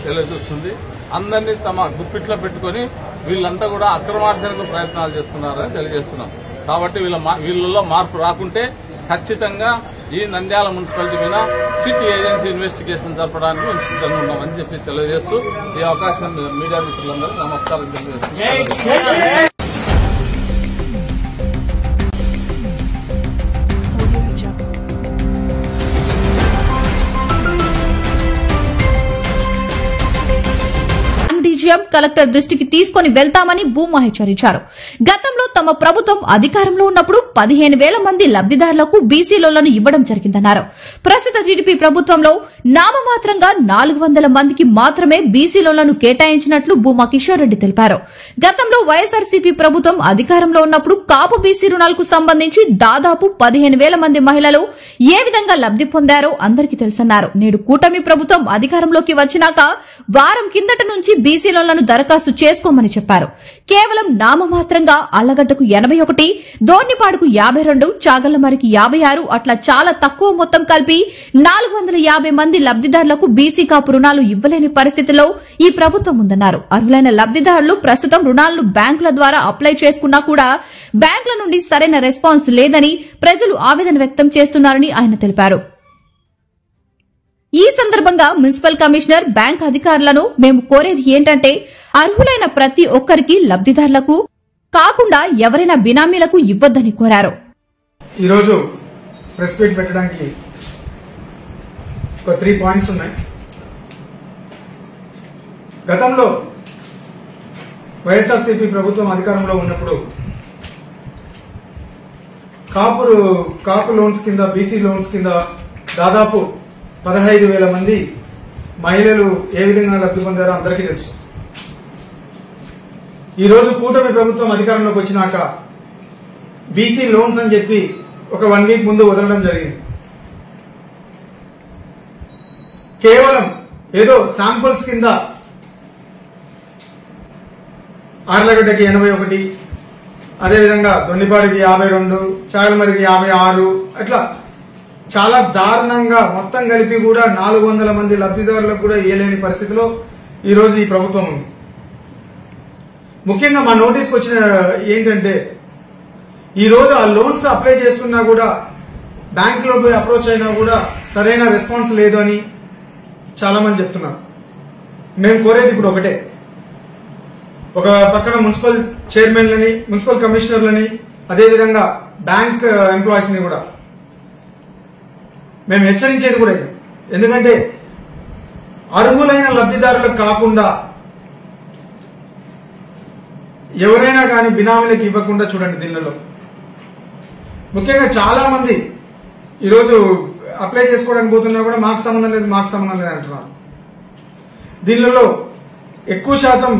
E: తెలియజేస్తుంది. అందరినీ తమ గుప్పిట్లో పెట్టుకుని వీళ్ళంతా కూడా అక్రమార్జనకు ప్రయత్నాలు చేస్తున్నారని తెలియజేస్తున్నాం. కాబట్టి వీళ్ళలో మార్పు రాకుంటే ఖచ్చితంగా ఈ నంద్యాల మున్సిపాలిటీ మీద సిటీ ఏజెన్సీ ఇన్వెస్టిగేషన్ జరపడానికి మేము సిద్ధంగా ఉన్నామని చెప్పి తెలియజేస్తూ ఈ అవకాశం మీడియా మిత్రులందరూ నమస్కారం తెలియజేస్తున్నాం.
H: కలెక్టర్ దృష్టికి తీసుకుని వెళ్తామని భూమా హెచ్చరించారు. గతంలో తమ ప్రభుత్వం అధికారంలో ఉన్నప్పుడు 15,000 మంది లబ్దిదారులకు బీసీలోలను ఇవ్వడం జరిగిందన్నారు. ప్రస్తుత టీడీపీ ప్రభుత్వంలో నామమాత్రంగా 400 మందికి మాత్రమే బీసీలోలను కేటాయించినట్లు భూమా కిషోర్ రెడ్డి తెలిపారు. గతంలో వైఎస్ఆర్సీపీ ప్రభుత్వం అధికారంలో ఉన్నప్పుడు కాపు బీసీ రుణాలకు సంబంధించి దాదాపు 15,000 మంది మహిళలు ఏ విధంగా లబ్ది పొందారో అందరికీ తెలుసన్నారు. నేడు కూటమి ప్రభుత్వం అధికారంలోకి వచ్చినాక వారం కిందట నుంచి బీసీలోలను దరఖాస్తు చేసుకోమని చెప్పారు. కేవలం నామమాత్రంగా అల్లగడ్డకు 81, దోర్నిపాడుకు 52, చాగళ్లమరికి 56 అట్లా చాలా తక్కువ మొత్తం కలిపి 450 మంది లబ్దిదారులకు బీసీ కాపు రుణాలు ఇవ్వలేని పరిస్థితిలో ఈ ప్రభుత్వం ఉందన్నారు. అర్హులైన లబ్దిదారులు ప్రస్తుతం రుణాలను బ్యాంకుల ద్వారా అప్లై చేసుకున్నా కూడా బ్యాంకుల నుండి సరైన రెస్పాన్స్ లేదని ప్రజలు ఆవేదన వ్యక్తం చేస్తున్నారని ఆయన తెలిపారు. ఈ సందర్భంగా మున్సిపల్ కమిషనర్, బ్యాంక్ అధికారులను మేము కోరేది ఏంటంటే అర్హులైన ప్రతి ఒక్కరికి లబ్దిదారులకు కాకుండా ఎవరైనా బినామీలకు ఇవ్వొద్దని కోరారు.
I: ఈరోజు ప్రెస్ మీట్ పెట్టడానికి ఒక 3 పాయింట్స్ ఉన్నాయి. గతంలో వైఎస్ఆర్సీపీ ప్రభుత్వం అధికారంలో ఉన్నప్పుడు కాపు లోన్స్ కింద, బీసీ లోన్స్ కింద దాదాపు 15,000 మంది మహిళలు ఏ విధంగా లబ్ధి పొందారో అందరికీ తెలుసు. ఈ రోజు కూటమి ప్రభుత్వం అధికారంలోకి వచ్చినాక బీసీ లోన్స్ అని చెప్పి ఒక 1 వీక్ ముందు వదలడం జరిగింది. కేవలం ఏదో శాంపుల్స్ కింద ఆర్లగడ్డకి 81, అదేవిధంగా దొన్నిపాడికి 52, చాగలమరికి 56, అట్లా చాలా దారుణంగా మొత్తం కలిపి కూడా 400 మంది లబ్ధిదారులకు కూడా ఇయ్యలేని పరిస్థితిలో ఈరోజు ఈ ప్రభుత్వం ఉంది. ముఖ్యంగా మా నోటీస్కి వచ్చిన ఏంటంటే ఈ రోజు ఆ లోన్స్ అప్లై చేస్తున్నా కూడా బ్యాంకులో పోయి అప్రోచ్ అయినా కూడా సరైన రెస్పాన్స్ లేదు అని చాలా మంది చెప్తున్నారు. మేము కోరేది ఇప్పుడు ఒకటే, ఒక పక్కన మున్సిపల్ చైర్మన్లని, మున్సిపల్ కమిషనర్లని, అదేవిధంగా బ్యాంక్ ఎంప్లాయీస్ ని కూడా మేము హెచ్చరించేది కూడా ఇది. ఎందుకంటే అర్హులైన లబ్ధిదారులకు కాకుండా ఎవరైనా కానీ బినామీలకు ఇవ్వకుండా చూడండి. దీనిలో ముఖ్యంగా చాలా మంది ఈరోజు అప్లై చేసుకోవడానికి పోతున్నా కూడా మాకు సంబంధం లేదు అంటున్నారు. దీనిలో ఎక్కువ శాతం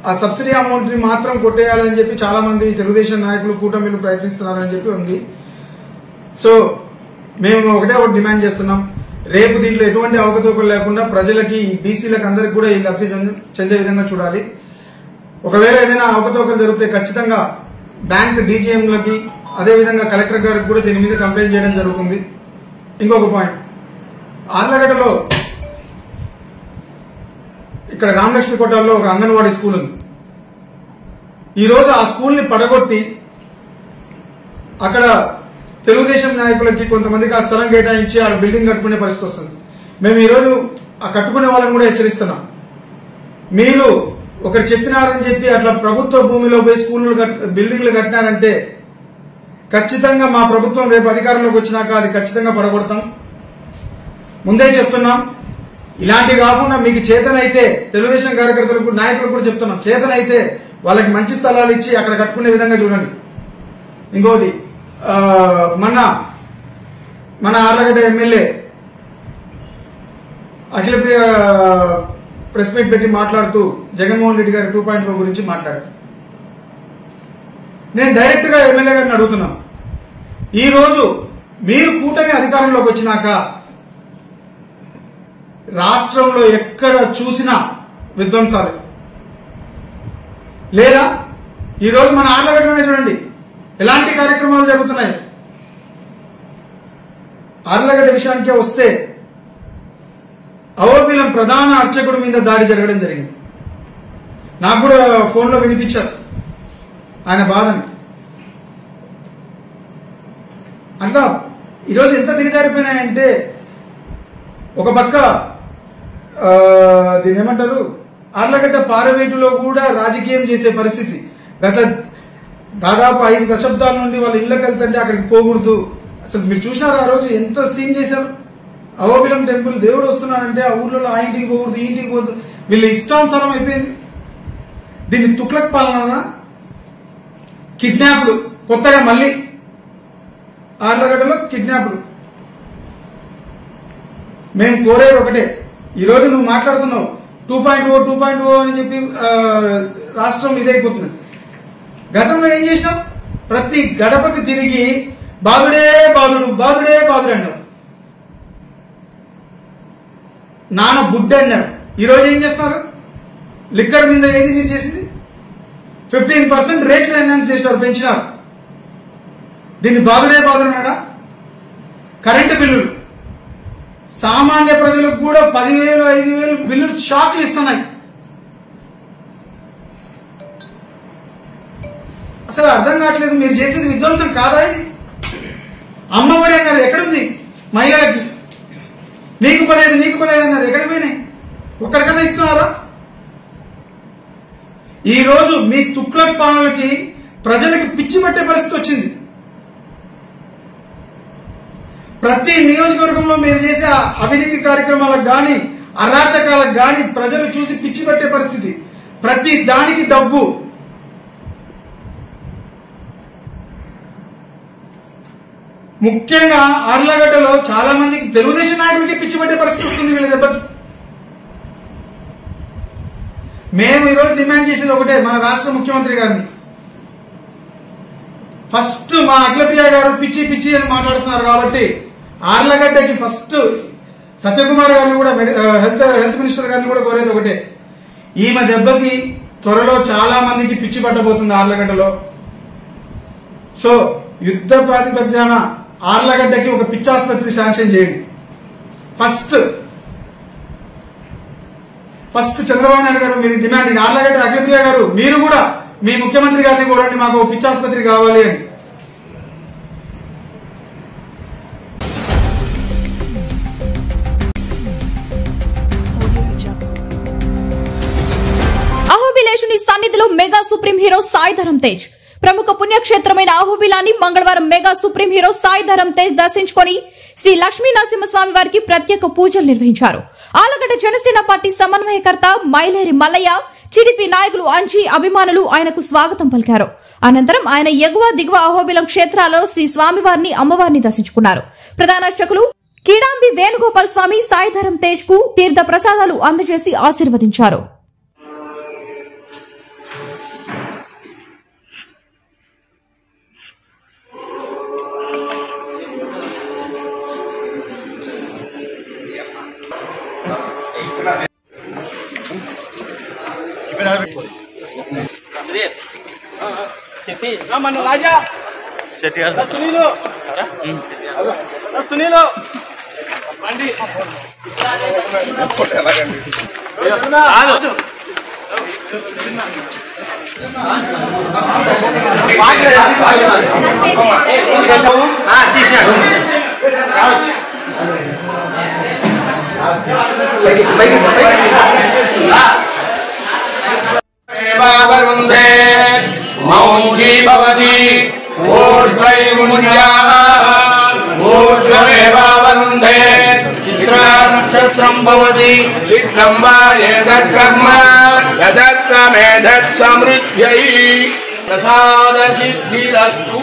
I: ఆ సబ్సిడీ అమౌంట్ ని మాత్రం కొట్టేయాలని చెప్పి చాలా మంది తెలుగుదేశం నాయకులు, కూటమిలు ప్రయత్నిస్తున్నారని చెప్పి ఉంది. సో మేము ఒకటే డిమాండ్ చేస్తున్నాం, రేపు దీంట్లో ఎటువంటి అవకతవకలు లేకుండా ప్రజలకి, బీసీలకు అందరికి కూడా ఈ లబ్ధి చెందే విధంగా చూడాలి. ఒకవేళ ఏదైనా అవకతవకలు జరిగితే ఖచ్చితంగా బ్యాంక్ డీజీఎంలకి, అదేవిధంగా కలెక్టర్ గారికి కూడా దీని మీద కంప్లైంట్ చేయడం జరుగుతుంది. ఇంకొక పాయింట్, ఆర్లగడ్డలో ఇక్కడ రామలక్ష్మి కోటలో ఒక అంగన్వాడీ స్కూల్ ఉంది. ఈరోజు ఆ స్కూల్ ని పడగొట్టి అక్కడ తెలుగుదేశం నాయకులకి కొంతమందికి ఆ స్థలం కేటాయించి ఆ బిల్డింగ్ కట్టుకునే పరిస్థితి వస్తుంది. మేము ఈరోజు ఆ కట్టుకునే వాళ్ళని కూడా హెచ్చరిస్తున్నాం, మీరు ఒకరు చెప్పినారని చెప్పి అట్లా ప్రభుత్వ భూమిలో పోయి స్కూళ్ళు బిల్డింగ్లు కట్టినారంటే ఖచ్చితంగా మా ప్రభుత్వం రేపు అధికారంలోకి వచ్చినాక అది ఖచ్చితంగా పడగొడతాం. ముందే చెప్తున్నాం, ఇలాంటివి కాకుండా మీకు చేతనైతే తెలుగుదేశం కార్యకర్తలకు, నాయకులకు కూడా చెప్తున్నాం, చేతనైతే వాళ్ళకి మంచి స్థలాలు ఇచ్చి అక్కడ కట్టుకునే విధంగా చూడండి. ఇంకోటి, మన Allagadda MLA Akhilapriya press meet పెట్టి మాట్లాడుతూ జగన్మోహన్ రెడ్డి గారి 2.0 గురించి మాట్లాడారు. నేను డైరెక్ట్ గా ఎమ్మెల్యే గారిని అడుగుతున్నాను, ఈ రోజు మీరు కూటమి అధికారంలోకి వచ్చినాక రాష్ట్రంలో ఎక్కడ చూసినా విధ్వంసాలు లేదా? ఈ రోజు మన ఆర్లగడ్డలోనే చూడండి ఎలాంటి కార్యక్రమాలు జరుగుతున్నాయి. ఆర్లగడ్డ విషయానికే వస్తే అవోబిలం ప్రధాన అర్చకుడి మీద దాడి జరగడం జరిగింది. నాకు కూడా ఫోన్లో వినిపించారు ఆయన బాధని. అట్లా ఈరోజు ఎంత దిగజారిపోయినాయంటే, ఒక పక్క దీన్ని ఏమంటారు, ఆర్లగడ్డ పారవేటులో కూడా రాజకీయం చేసే పరిస్థితి. గత దాదాపు 5 దశాబ్దాల నుండి వాళ్ళ ఇళ్ళకి వెళ్తుంటే అక్కడికి పోకూడదు. అసలు మీరు చూసినారు ఆ రోజు ఎంత సీన్ చేశారు. అవోబిలం టెంపుల్ దేవుడు వస్తున్నాడంటే ఆ ఊర్లలో ఆ ఇంటికి పోకూడదు, ఈ ఇంటికి పోకూడదు, వీళ్ళ ఇష్టానుసారం అయిపోయింది. దీన్ని తుక్లక్ పాలన, కిడ్నాప్లు, కొత్తగా మళ్ళీ ఆర్లగడ్డలో కిడ్నాప్లు. మేము కోరేది ఒకటే, ఈరోజు నువ్వు మాట్లాడుతున్నావు 2.0 అని చెప్పి రాష్ట్రం ఇదైపోతుంది. గతంలో ఏం చేసినాం? ప్రతి గడపకి తిరిగి బాధుడే బాధుడు అన్నావు, నాన్న బుడ్డ అన్నారు. ఈరోజు ఏం చేస్తున్నారు? లిక్కర్ మీద ఏది మీరు చేసింది? 15% రేట్లు ఎన్హాన్స్ చేశారు, పెంచినారు. దీన్ని బాధుడే బాధున్నాడా? కరెంటు బిల్లులు సామాన్య ప్రజలకు కూడా 10,000, 5,000 బిల్లులు షాక్లు ఇస్తున్నాయి. అసలు అర్థం కావట్లేదు, మీరు చేసేది విధ్వంసం కాదా ఇది? అమ్మఒడి అన్నారు, ఎక్కడుంది? మహిళలకి నీకు 15 అన్నారు, ఎక్కడ పోయినాయి? ఒక్కరికన్నా ఇస్తున్నారా? ఈ రోజు మీ తుక్లక్ పాలనకి ప్రజలకి పిచ్చి పట్టే పరిస్థితి వచ్చింది. ప్రతి నియోజకవర్గంలో మీరు చేసే అవినీతి కార్యక్రమాలకు గాని, అరాచకాలకు గాని ప్రజలు చూసి పిచ్చి పట్టే పరిస్థితి. ప్రతి దానికి డబ్బు. ముఖ్యంగా ఆర్లగడ్డలో చాలా మందికి తెలుగుదేశం నాయకులకి పిచ్చి పట్టే పరిస్థితి వస్తుంది వీళ్ళ దెబ్బకి. మేము ఈరోజు డిమాండ్ చేసేది ఒకటే, మన రాష్ట్ర ముఖ్యమంత్రి గారిని, ఫస్ట్ మా అఖిలప్రియ గారు పిచ్చి పిచ్చి అని మాట్లాడుతున్నారు కాబట్టి ఆర్లగడ్డకి ఫస్ట్ సత్యకుమార్ గారిని కూడా హెల్త్ మినిస్టర్ గారిని కూడా కోరేది ఒకటే, ఈమె దెబ్బకి త్వరలో చాలా మందికి పిచ్చి పట్టబోతుంది ఆర్లగడ్డలో. సో యుద్ధ ప్రాతిపద్యాన ఆర్లగడ్డకి ఒక పిచ్చాసుపత్రి శాంక్షన్ చేయండి. ఫస్ట్ చంద్రబాబు నాయుడు గారు మీరు డిమాండింగ్, ఆర్లగడ్డ అఖిలప్రియ గారు మీరు కూడా మీ ముఖ్యమంత్రి గారిని కోరండి, మాకు పిచ్చాసుపత్రి కావాలి అని.
H: అహోబిలేషుని సన్నిధిలో mega supreme hero Sai Dharam Tej ప్రముఖ పుణ్యక్షేత్రమైన అహోబిలాన్ని మంగళవారం mega supreme hero Sai Dharam Tej దర్శించుకుని శ్రీ లక్ష్మీ నరసింహస్వామి వారికి ప్రత్యేక పూజలు నిర్వహించారు. ఆలగడ్డ జనసేన పార్టీ సమన్వయకర్త మైలేరి మల్లయ్య, టీడీపీ నాయకులు అంజీ అభిమానులు ఆయనకు స్వాగతం పలికారు. అనంతరం ఆయన ఎగువ దిగువ అహోబిలం క్షేత్రాల్లో శ్రీ స్వామివారిని అమ్మవారిని దర్శించుకున్నారు. ప్రధాన అర్చకులు కిడాంబి వేణుగోపాల్ స్వామి సాయిధరం తేజ్ కు తీర్థ ప్రసాదాలు అందజేసి ఆశీర్వదించారు.
B: మన రాజా సునీలు బండి
J: वरुन्धे मौञ्जी भवति ऊर्ध्वमेवावरुन्धे चित्रा नक्षत्रम् भवति चित्तं वा एतत्कर्म यशत्कमेतत् समृद्ध्यै प्रसादसिद्धिरस्तु।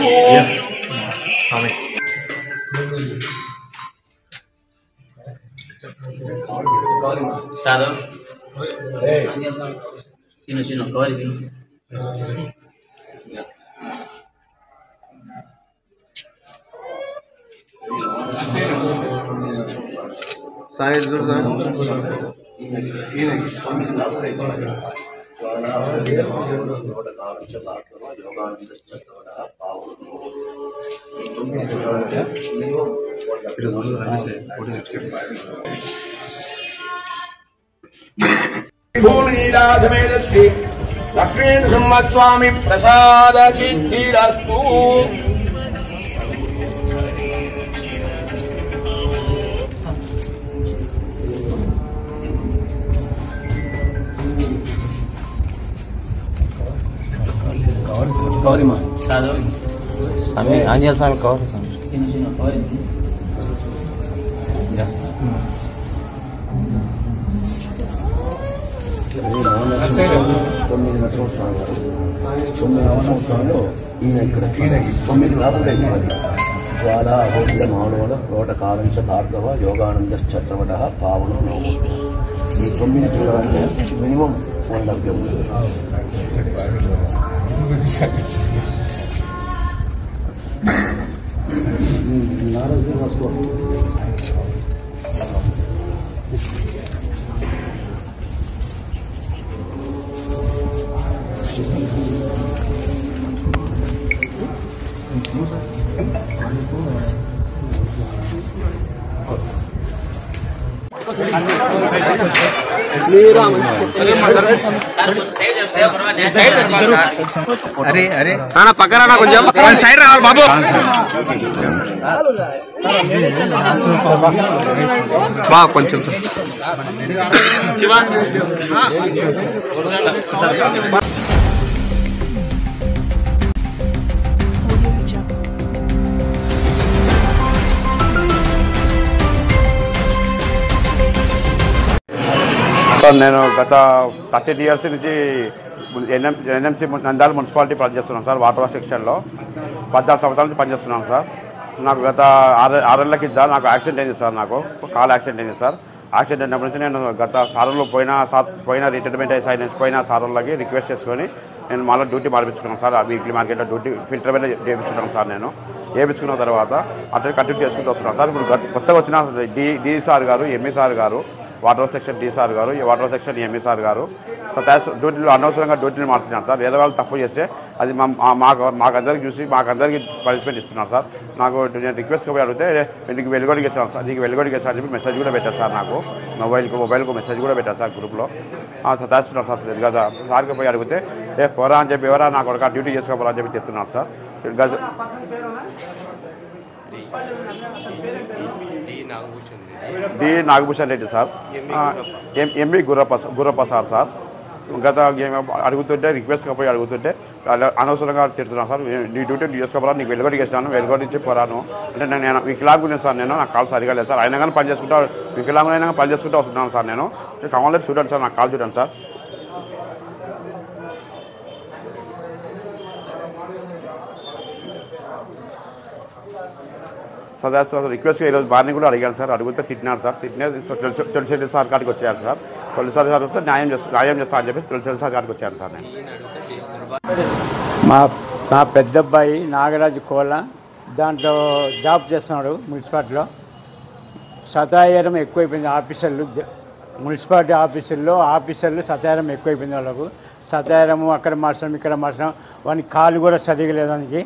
K: साधु Sino kawali sino. Size good sir.
J: भूमिनीलाधमेदस्ति Lakshmi नृसिंहस्वामी प्रसाद Siddhirastu.
K: Kauri ma. Saado. Ami Anjal Swami kauri. Sino kauri. Yes.
L: 9 సంవత్సరాలు 9 సంవత్సరాలు ఈయన ఇక్కడ 9 రాబోయే జ్వాల అహోబిల మానవుల ప్రోట కాలంచ భార్గవ యోగానంద చత్రవట పావనం నవము. ఈ 9 చూడాలంటే మినిమం 1 లభ్యం.
J: అన్న పక్కన కొంచెం సైడ్ రావాలి బాబు. బా కొంచెం శివ
M: సార్ నేను గత 30 years నుంచి ఎన్ఎంసీ నంద్యాల మున్సిపాలిటీ పనిచేస్తున్నాను సార్. వాటర్ సెక్షన్లో 14 సంవత్సరాల నుంచి పనిచేస్తున్నాను సార్. నాకు గత 6 కింద నాకు యాక్సిడెంట్ అయింది సార్. నాకు కాల్ యాక్సిడెంట్ అయింది సార్. యాక్సిడెంట్ అయినప్పటి నుంచి నేను గత సార్లు పోయిన రిటైర్మెంట్ అయిన పోయిన సార్లకి రిక్వెస్ట్ చేసుకొని నేను మళ్ళీ డ్యూటీ మార్పించుకున్నాను సార్. వీక్లీ మార్కెట్లో డ్యూటీ ఫిల్టర్ మీద చేయించుకున్నాను సార్. నేను వేయించుకున్న తర్వాత అట్లా కంటిన్యూ చేసుకుంటూ వస్తున్నాను సార్. ఇప్పుడు కొత్తగా వచ్చిన డి సార్ గారు, ఎంఈ సార్ గారు, వాటర్ సెక్షన్ డి సార్ గారు, వాటర్ సెక్షన్ ఎంఈ సార్ గారు డ్యూటీలు అనవసరంగా డ్యూటీలు మార్చుతున్నాను సార్. వేరే వాళ్ళు తప్పు చేస్తే అది మాకందరికి చూసి మాకందరికి పనిష్మెంట్ ఇస్తున్నారు సార్. నాకు నేను రిక్వెస్ట్ పోయి అడిగితే నీకు వెలుగొడికి ఇస్తాను సార్, నీకు వెలుగొడికి ఇస్తాను అని చెప్పి మెసేజ్ కూడా పెట్టారు సార్. నాకు మొబైల్కు మెసేజ్ కూడా పెట్టారు సార్ గ్రూప్లో. సతాయిస్తున్నారు సార్ కదా. సార్కి పోయి అడిగితే పోరా అని చెప్పి ఎవరా నాకు ఒక డ్యూటీ చేసుకోవాలా అని చెప్పి చెప్తున్నారు sir. D Nagabhushan Reddy sir, ME Gurrappa sir. గత అడుగుతుంటే రిక్వెస్ట్గా పోయి అడుగుతుంటే అనవసరంగా తిడుతున్నాను సార్. నీ డ్యూటీ చేసుకోవాలా, నీకు వెలుగొడికి ఇస్తాను, వెలుగొడికి పోరాను అంటే నేను వికలాంగునే సార్. నేను నాకు కాలు సరిగా లేదు సార్. అయినా కానీ పని చేసుకుంటా, వికలాంగులైనా పని చేసుకుంటూ వస్తున్నాను సార్. నేను కావాలంటే చూడండి సార్, నాకు కాల్ చూడండి సార్. సార్ రిక్వెస్ట్గా ఈరోజు మార్నింగ్ కూడా అడిగాను సార్. అడిగితే తిట్టినారు సార్. తులసిరెడ్డి సార్ కాడికి వచ్చారు సార్. తులసిరెడ్డి సార్ వస్తే న్యాయం చేస్తా అని చెప్పి తులసిరెడ్డి సార్ కాడికి వచ్చాను సార్. నేను
F: మా పెద్ద అబ్బాయి నాగరాజు కోల దాంట్లో జాబ్ చేస్తున్నాడు మున్సిపాలిటీలో. సతాయరం ఎక్కువైపోయింది ఆఫీసర్లు, మున్సిపాలిటీ ఆఫీసర్లు సతాయరం ఎక్కువైపోయింది వాళ్ళకు. సతాయరము అక్కడ మార్చడం ఇక్కడ మార్చడం, వానికి కాలు కూడా సరిగా లేదానికి.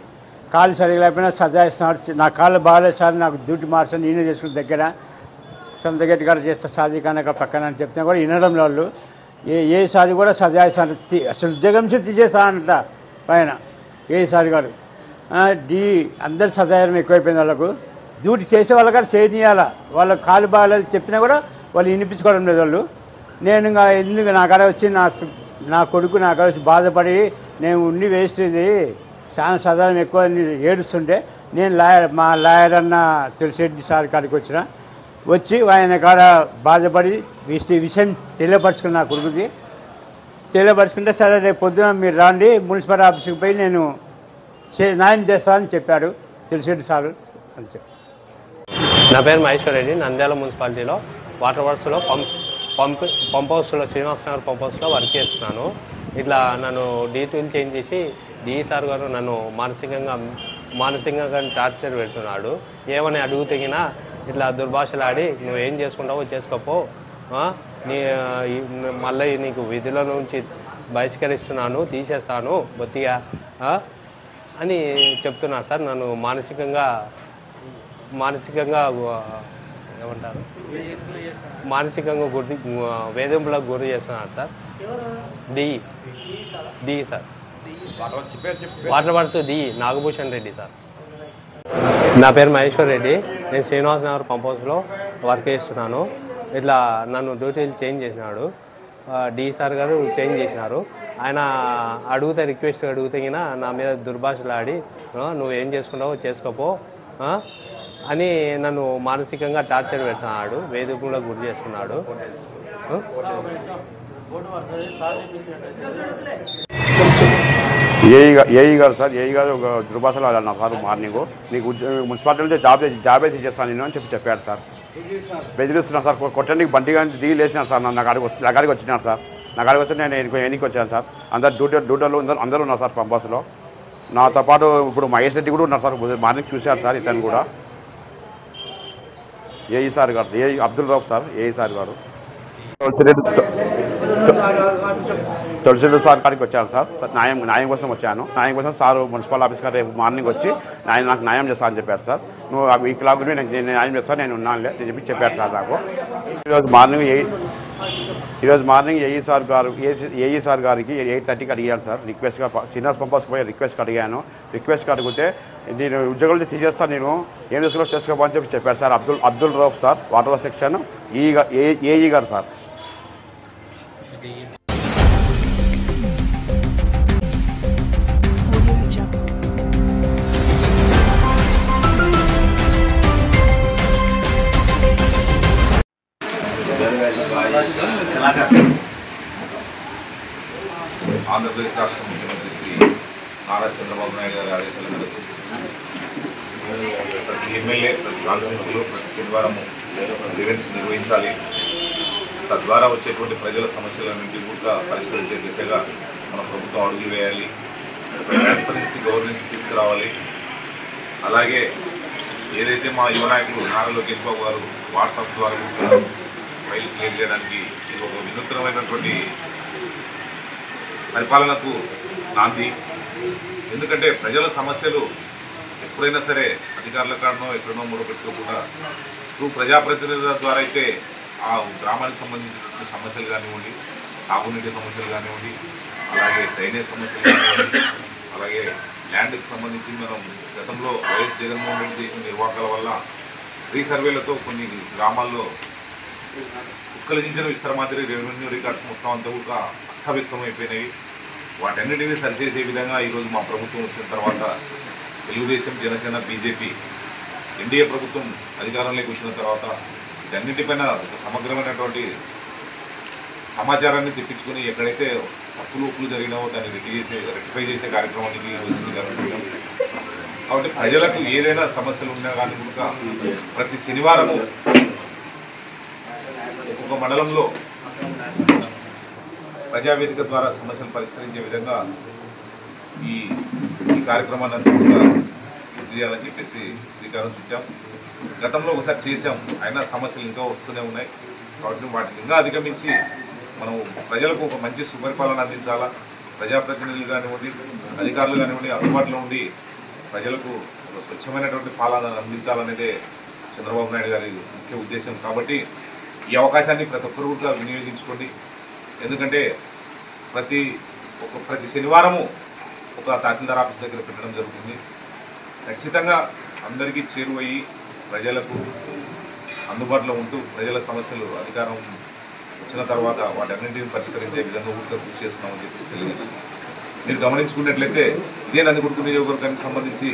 F: కాలు సరిగా లేకపోయినా సజాయిస్తున్నాడు. నా కాళ్ళు బాగాలేదు సార్, నాకు డ్యూటీ మార్చాను, నేనే చేసుకున్న దగ్గర సొంత గట్టి గారు చేస్తా సాది కానీ అక్కడ పక్కన అని చెప్తే కూడా వినడం వాళ్ళు ఏ సారి కూడా సజాయిస్తాను. అసలు ఉద్యోగం తీసేస్తానంట పైన ఏ సారి గారు. అందరు సజాయం ఎక్కువైపోయింది వాళ్ళకు. డ్యూటీ చేసే వాళ్ళ కాడ చేయనియాల, వాళ్ళకి కాలు బాగాలేదు చెప్పినా కూడా వాళ్ళు వినిపించుకోవడం లేదు వాళ్ళు. నేను ఇంకా ఎందుకు నా కాడ వచ్చి నా కొడుకు నా కాడ వచ్చి బాధపడి నేను ఉండి వేస్తుంది చాలా సదాయం ఎక్కువ ఏడుస్తుంటే నేను మా లాయర్ అన్న తులసిరెడ్డి సార్ కాడికి వచ్చి ఆయన కాడ బాధపడి విషయం తెలియపరుచుకుని నా కొడుకుది తెలియపరుచుకుంటే సరే రేపు పొద్దున మీరు రాండి మున్సిపల్ ఆఫీస్కి పోయి నేను న్యాయం చేస్తానని చెప్పాడు తులసిరెడ్డి సార్ అని చెప్పి.
B: నా పేరు మహేశ్వర్ రెడ్డి. నంద్యాల మున్సిపాలిటీలో వాటర్ వర్క్స్లో పంప్ హౌస్లో శ్రీనివాస్ నగర్ పంప్ హౌస్లో వర్క్ చేస్తున్నాను. ఇట్లా నన్ను డ్యూటీలు చేంజ్ చేసి డిఈ సార్ గారు నన్ను మానసికంగా టార్చర్ పెడుతున్నాడు. ఏమని అడుగుతగినా ఇట్లా దుర్భాషలాడి నువ్వు ఏం చేసుకుంటావో చేసుకోపో, మళ్ళీ నీకు విధుల నుంచి బహిష్కరిస్తున్నాను, తీసేస్తాను బొత్తిగా అని చెప్తున్నారు సార్. నన్ను మానసికంగా ఏమంటారు వేధింపులకు గురి చేస్తున్నారు sir. D sir, water works D Nagabhushan Reddy sir. నా పేరు మహేశ్వర్ రెడ్డి. నేను శ్రీనివాస్ నగర్ పంప్ హౌస్లో వర్క్ చేస్తున్నాను. ఇట్లా నన్ను డ్యూటీలు చేంజ్ చేసినాడు డి సార్ గారు, చేంజ్ చేసినారు. ఆయన రిక్వెస్ట్ అడిగితే నా మీద దుర్భాషలాడి నువ్వు ఏం చేసుకుంటావో చేసుకోపో అని నన్ను మానసికంగా టార్చర్ పెడుతున్నాడు, వేధింపులకు గురి చేస్తున్నాడు.
M: ఏఈ గారు సార్, ఏఈ గారు ఒక దుర్భాషలు అన్నారు సార్. మార్నింగ్ నీకు మున్సిపాలిటీ జాబే తీసేస్తాను నేను అని చెప్పాడు సార్. బెదిరిస్తున్నాను సార్. కొట్టడానికి బండి కానీ దిగి లేచినాను సార్. నా కాడికి వచ్చినాను సార్. నా కాడికి వచ్చి నేను ఎన్నికి వచ్చాను సార్. డ్యూటీలో అందరూ ఉన్నారు సార్ పంప్ హౌస్లో. నాతో పాటు ఇప్పుడు మహేష్ రెడ్డి కూడా ఉన్నారు సార్. మార్నింగ్ చూశారు సార్ ఇతను కూడా. ఏఈ సార్ గారు, Abdul Rauf sir, AE sir గారు. తులసిరెడ్డి సార్ కాడికి వచ్చాను సార్. న్యాయం కోసం వచ్చాను. న్యాయం కోసం సార్ మున్సిపల్ ఆఫీస్ గారు రేపు మార్నింగ్ వచ్చి నాకు న్యాయం చేస్తా అని చెప్పారు సార్. నువ్వు వీక్లాగ్ నేను న్యాయం చేస్తాను, నేను ఉన్నానులే అని చెప్పారు సార్ నాకు. ఈరోజు మార్నింగ్ ఏఈ సార్ గారికి 8:30కి అడిగాను సార్. రిక్వెస్ట్గా శ్రీనివాస్ పంప్ హౌస్కి పోయి రిక్వెస్ట్ అడిగాను. రిక్వెస్ట్ అడిగితే నేను ఉద్యోగాలు తీసేస్తాను, నేను ఏం చేసుకోమని చెప్పారు sir. Abdul Rauf sir, water section AE గారు సార్.
N: ఆంధ్రప్రదేశ్ రాష్ట్ర ముఖ్యమంత్రి శ్రీ నారా చంద్రబాబు నాయుడు గారి ఆదేశాల మేరకు ప్రతి ఎమ్మెల్యే ప్రతి కాన్స్టిట్యూన్సీలో ప్రతి శనివారం ఈవెంట్స్ నిర్వహించాలి. తద్వారా వచ్చేటువంటి ప్రజల సమస్యలన్నింటినీ కూడా పరిష్కరించే దిశగా మన ప్రభుత్వం అడుగు వేయాలి. ట్రాన్స్పరెన్సీ గవర్నెన్స్ తీసుకురావాలి. అలాగే ఏదైతే మా యువ నాయకులు నారా లోకేష్ బాబు గారు వాట్సాప్ ద్వారా కూడా ఫైల్ క్లియర్ చేయడానికి ఇది ఒక వినూత్నమైనటువంటి పరిపాలనకు నాంది. ఎందుకంటే ప్రజల సమస్యలు ఎప్పుడైనా సరే అధికారుల కారణం ఎక్కడనో మూడపెట్టుకోకుండా ప్రజాప్రతినిధుల ద్వారా అయితే ఆ గ్రామానికి సంబంధించినటువంటి సమస్యలు కానివ్వండి, తాగునీటి సమస్యలు కానివ్వండి, అలాగే డ్రైనేజ్ సమస్యలు కానివ్వండి, అలాగే ల్యాండ్కి సంబంధించి మనం గతంలో వైఎస్ జగన్మోహన్ రెడ్డి చేసిన నిర్వాహకాల వల్ల రీసర్వేలతో కొన్ని గ్రామాల్లో ఉక్కలించిన విస్తర మాదిరి రెవెన్యూ రికార్డ్స్ మొత్తం అంతా కూడా అస్తవ్యస్తమైపోయినాయి. వాటన్నిటినీ సరిచేసే విధంగా ఈరోజు మా ప్రభుత్వం వచ్చిన తర్వాత తెలుగుదేశం, జనసేన, బీజేపీ ఎన్డీఏ ప్రభుత్వం అధికారంలోకి వచ్చిన తర్వాత వీటన్నిటిపైన ఒక సమగ్రమైనటువంటి సమాచారాన్ని తెప్పించుకొని ఎక్కడైతే తప్పులు జరిగినావో దాన్ని రెక్టిఫై చేసే కార్యక్రమానికి శ్రీకారం. కాబట్టి ప్రజలకు ఏదైనా సమస్యలు ఉన్నా కానీ కనుక ప్రతి శనివారము ఒక మండలంలో ప్రజావేదిక ద్వారా సమస్యలు పరిష్కరించే విధంగా ఈ కార్యక్రమాన్ని అంతా కూడా చేయాలని చెప్పేసి శ్రీకారం చుట్టాం. గతంలో ఒకసారి చేశాం, అయినా సమస్యలు ఇంకా వస్తూనే ఉన్నాయి. కాబట్టి వాటిని ఇంకా అధిగమించి మనం ప్రజలకు ఒక మంచి సుపరిపాలన అందించాలా. ప్రజాప్రతినిధులు కానివ్వండి, అధికారులు కానివ్వండి అందుబాటులో ఉండి ప్రజలకు ఒక స్వచ్ఛమైనటువంటి పాలన అందించాలనేదే చంద్రబాబు నాయుడు గారి ముఖ్య ఉద్దేశం. కాబట్టి ఈ అవకాశాన్ని ప్రతి ఒక్కరు కూడా వినియోగించుకోండి. ఎందుకంటే ప్రతి శనివారము ఒక తహసీల్దార్ ఆఫీస్ దగ్గర పెట్టడం జరుగుతుంది. ఖచ్చితంగా అందరికీ చేరువయ్యి ప్రజలకు అందుబాటులో ఉంటూ ప్రజల సమస్యలు అధికారం వచ్చిన తర్వాత వాటన్నింటినీ పరిష్కరించే విధంగా ఊరికే కృషి చేస్తున్నామని చెప్పేసి తెలియజేస్తున్నాం. మీరు గమనించుకున్నట్లయితే ఇదే నందికొట్కూరు నియోజకవర్గానికి సంబంధించి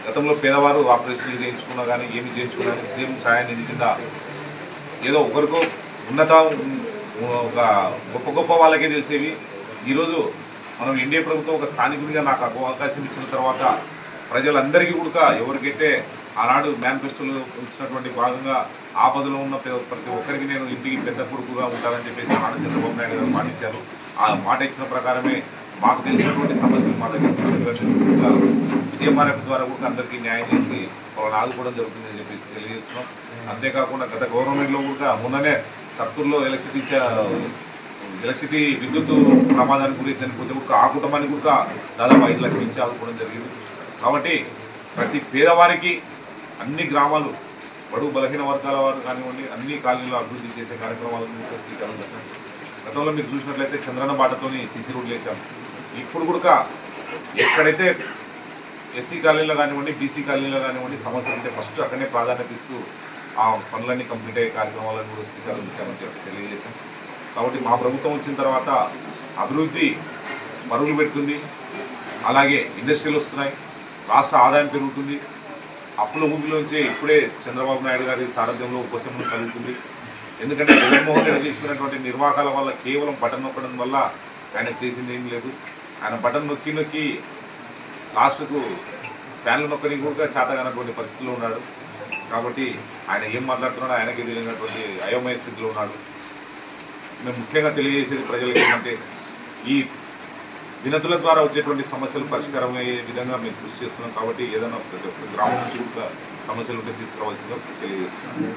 N: గతంలో పేదవారు ఆపరేషన్లు చేయించుకున్నా కానీ ఏమి చేయించుకున్నా కానీ సీఎం సహాయ నిధి కింద ఏదో ఒకరికో ఒక గొప్ప వాళ్ళకే తెలిసేవి. ఈరోజు మనం ఎన్డీఏ ప్రభుత్వం ఒక స్థానికుడిగా నాకు అవకాశం ఇచ్చిన తర్వాత ప్రజలందరికీ కూడా ఎవరికైతే ఆనాడు మేనిఫెస్టోలో ఇచ్చినటువంటి భాగంగా ఆపదలో ఉన్న ప్రతి ఒక్కరికి నేను ఇంటికి పెద్ద కొడుకుగా ఉంటానని చెప్పేసి ఆనాడు చంద్రబాబు నాయుడు గారు మాట ఇచ్చారు. ఆ మాట ఇచ్చిన ప్రకారమే మాకు తెలిసినటువంటి సమస్యలు మా దగ్గర సీఎంఆర్ఎఫ్ ద్వారా కూడా అందరికీ న్యాయం చేసి వాళ్ళని ఆదుకోవడం జరుగుతుందని చెప్పేసి తెలియజేస్తున్నాం. అంతేకాకుండా గత గవర్నమెంట్లో కూడా మొన్ననే కర్తూరులో ఎలక్ట్రిసిటీ విద్యుత్ ప్రమాదానికి గురించి చనిపోతే కూడా ఆ కుటుంబానికి కూడా దాదాపు 5 లక్షలు ఇచ్చి ఆదుకోవడం జరిగింది. కాబట్టి ప్రతి పేదవారికి అన్ని గ్రామాలు బడుగు బలహీన వర్గాల వారు కానివ్వండి అన్ని కాలనీలో అభివృద్ధి చేసే కార్యక్రమాలను శ్రీకారం చుట్టాం. గతంలో మీరు చూసినట్లయితే చంద్రన్న బాటతోని సీసీ రోడ్లు వేసాం. ఇప్పుడు కూడా ఎక్కడైతే ఎస్సీ కాలనీలో కానివ్వండి, బీసీ కాలనీలో కానివ్వండి సమస్యలు ఉంటే ఫస్ట్ అక్కడనే ప్రాధాన్యత ఇస్తూ ఆ పనులన్నీ కంప్లీట్ అయ్యే కార్యక్రమాలను కూడా శ్రీకారం చుట్టామని చెప్పి తెలియజేశాం. కాబట్టి మా ప్రభుత్వం వచ్చిన తర్వాత అభివృద్ధి మరుగులు పెడుతుంది. అలాగే ఇండస్ట్రీలు వస్తున్నాయి, రాష్ట్ర ఆదాయం పెరుగుతుంది, అప్పుల ఊబిలోంచి ఇప్పుడే చంద్రబాబు నాయుడు గారి సారథ్యంలో ఉపశమనం కలుగుతుంది. ఎందుకంటే జగన్మోహన్ రెడ్డి తీసుకున్నటువంటి నిర్వాహకాల వల్ల కేవలం బటన్ నొక్కడం వల్ల ఆయన చేసింది ఏం లేదు. ఆయన బటన్ నొక్కి లాస్ట్కు ఫ్యాన్లు నొక్కని కూడా చేతగానటువంటి పరిస్థితిలో ఉన్నాడు. కాబట్టి ఆయన ఏం మాట్లాడుతున్నాడో ఆయనకి తెలియనటువంటి అయోమయ స్థితిలో ఉన్నాడు. మేము ముఖ్యంగా తెలియజేసేది ప్రజలకు ఏంటంటే ఈ వినతుల ద్వారా వచ్చేటువంటి సమస్యలు పరిష్కారం అయ్యే విధంగా మేము కృషి చేస్తున్నాం. కాబట్టి ఏదైనా ప్రతి ఒక్క గ్రామం నుంచి కూడా సమస్యలు ఉంటే తీసుకురావాల్సిందిగా తెలియజేస్తున్నాం.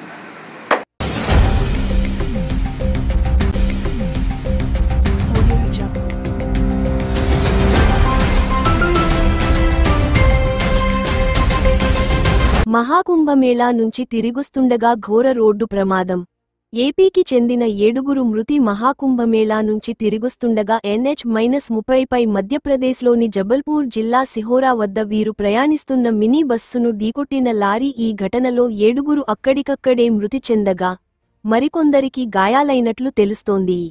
A: మహాకుంభమేళా నుంచి తిరిగొస్తుండగా ఘోర రోడ్డు ప్రమాదం. ఏపీకి చెందిన 7 మృతి. మహాకుంభమేళా నుంచి తిరిగొస్తుండగా NH-30పై మధ్యప్రదేశ్లోని జబల్పూర్ జిల్లా సిహోరా వద్ద వీరు ప్రయాణిస్తున్న మినీ బస్సును ఢీకొట్టిన లారీ. ఈ ఘటనలో 7 అక్కడికక్కడే మృతి చెందగా మరికొందరికి గాయాలైనట్లు తెలుస్తోంది.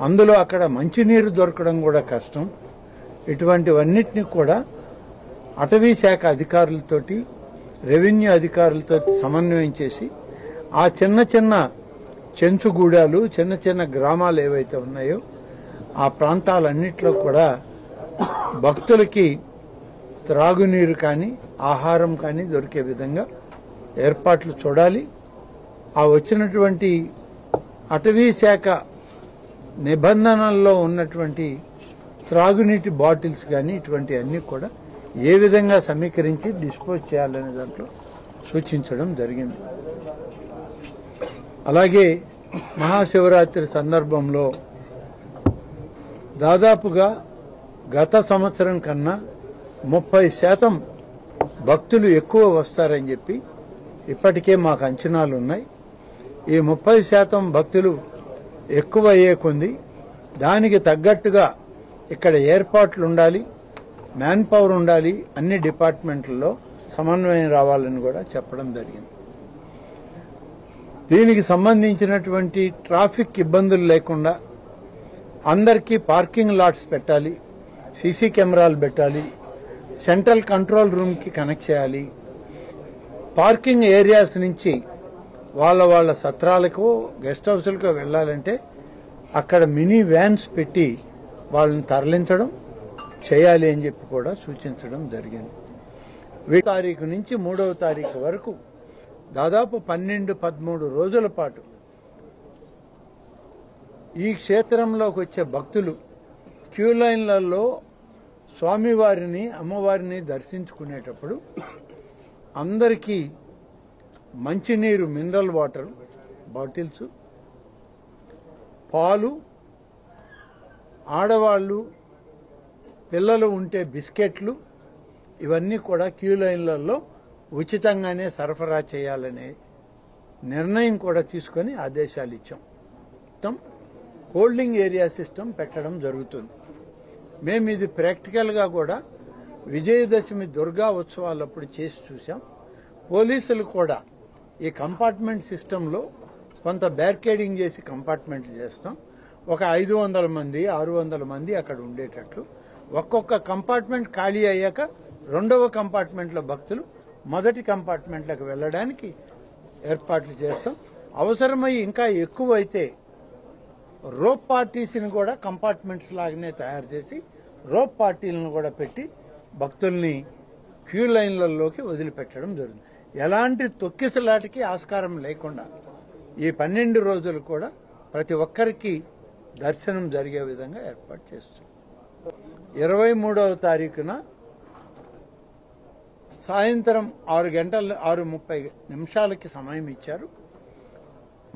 O: అందులో అక్కడ మంచినీరు దొరకడం కూడా కష్టం. ఇటువంటివన్నిటిని కూడా అటవీ శాఖ అధికారులతోటి రెవెన్యూ అధికారులతో సమన్వయం చేసి ఆ చిన్న చిన్న చెంచుగూడాలు చిన్న చిన్న గ్రామాలు ఏవైతే ఉన్నాయో ఆ ప్రాంతాలన్నింటిలో కూడా భక్తులకి త్రాగునీరు కానీ ఆహారం కానీ దొరికే విధంగా ఏర్పాట్లు చూడాలి. ఆ వచ్చినటువంటి అటవీ శాఖ నిబంధనల్లో ఉన్నటువంటి త్రాగునీటి బాటిల్స్ కానీ ఇటువంటి అన్నీ కూడా ఏ విధంగా సమీకరించి డిస్పోజ్ చేయాలనే దాంట్లో సూచించడం జరిగింది. అలాగే మహాశివరాత్రి సందర్భంలో దాదాపుగా గత సంవత్సరం కన్నా 30% భక్తులు ఎక్కువ వస్తారని చెప్పి ఇప్పటికే మాకు అంచనాలు ఉన్నాయి. ఈ 30% భక్తులు ఎక్కువ అయ్యే కొంది దానికి తగ్గట్టుగా ఇక్కడ ఏర్పాట్లు ఉండాలి, మ్యాన్ పవర్ ఉండాలి, అన్ని డిపార్ట్మెంట్లలో సమన్వయం రావాలని కూడా చెప్పడం జరిగింది. దీనికి సంబంధించినటువంటి ట్రాఫిక్ ఇబ్బందులు లేకుండా అందరికీ పార్కింగ్ లాట్స్ పెట్టాలి, సీసీ కెమెరాలు పెట్టాలి, సెంట్రల్ కంట్రోల్ రూమ్కి కనెక్ట్ చేయాలి. పార్కింగ్ ఏరియాస్ నుంచి వాళ్ళ సత్రాలకు గెస్ట్ హౌస్లకు వెళ్ళాలంటే అక్కడ మినీ వ్యాన్స్ పెట్టి వాళ్ళని తరలించడం చేయాలి అని చెప్పి కూడా సూచించడం జరిగింది. 1 తారీఖు నుంచి 3వ తారీఖు వరకు దాదాపు 12-13 రోజుల పాటు ఈ క్షేత్రంలోకి వచ్చే భక్తులు క్యూ లైన్లలో స్వామివారిని అమ్మవారిని దర్శించుకునేటప్పుడు అందరికీ మంచినీరు మినరల్ వాటర్ బాటిల్స్, పాలు, ఆడవాళ్ళు పిల్లలు ఉంటే బిస్కెట్లు ఇవన్నీ కూడా క్యూ లైన్లలో ఉచితంగానే సరఫరా చేయాలనే నిర్ణయం కూడా తీసుకొని ఆదేశాలు ఇచ్చాం. హోల్డింగ్ ఏరియా సిస్టమ్ పెట్టడం జరుగుతుంది. మేము ఇది ప్రాక్టికల్గా కూడా విజయదశమి దుర్గా ఉత్సవాలప్పుడు చేసి చూసాం. పోలీసులు కూడా ఈ కంపార్ట్మెంట్ సిస్టంలో కొంత బ్యారికేడింగ్ చేసి కంపార్ట్మెంట్లు చేస్తాం. ఒక 500 మంది 600 మంది అక్కడ ఉండేటట్లు ఒక్కొక్క కంపార్ట్మెంట్ ఖాళీ అయ్యాక 2వ కంపార్ట్మెంట్లో భక్తులు మొదటి కంపార్ట్మెంట్లకు వెళ్ళడానికి ఏర్పాట్లు చేస్తాం. అవసరమై ఇంకా ఎక్కువ అయితే రోప్ పార్టీస్ని కూడా కంపార్ట్మెంట్స్ లాగానే తయారు చేసి రోప్ పార్టీలను కూడా పెట్టి భక్తుల్ని క్యూ లైన్లలోకి వదిలిపెట్టడం జరుగుతుంది. ఎలాంటి తొక్కిసలాటికి ఆస్కారం లేకుండా ఈ 12 రోజులు కూడా ప్రతి ఒక్కరికి దర్శనం జరిగే విధంగా ఏర్పాటు చేస్తాం. 23వ తారీఖున సాయంత్రం 6:30 సమయం ఇచ్చారు.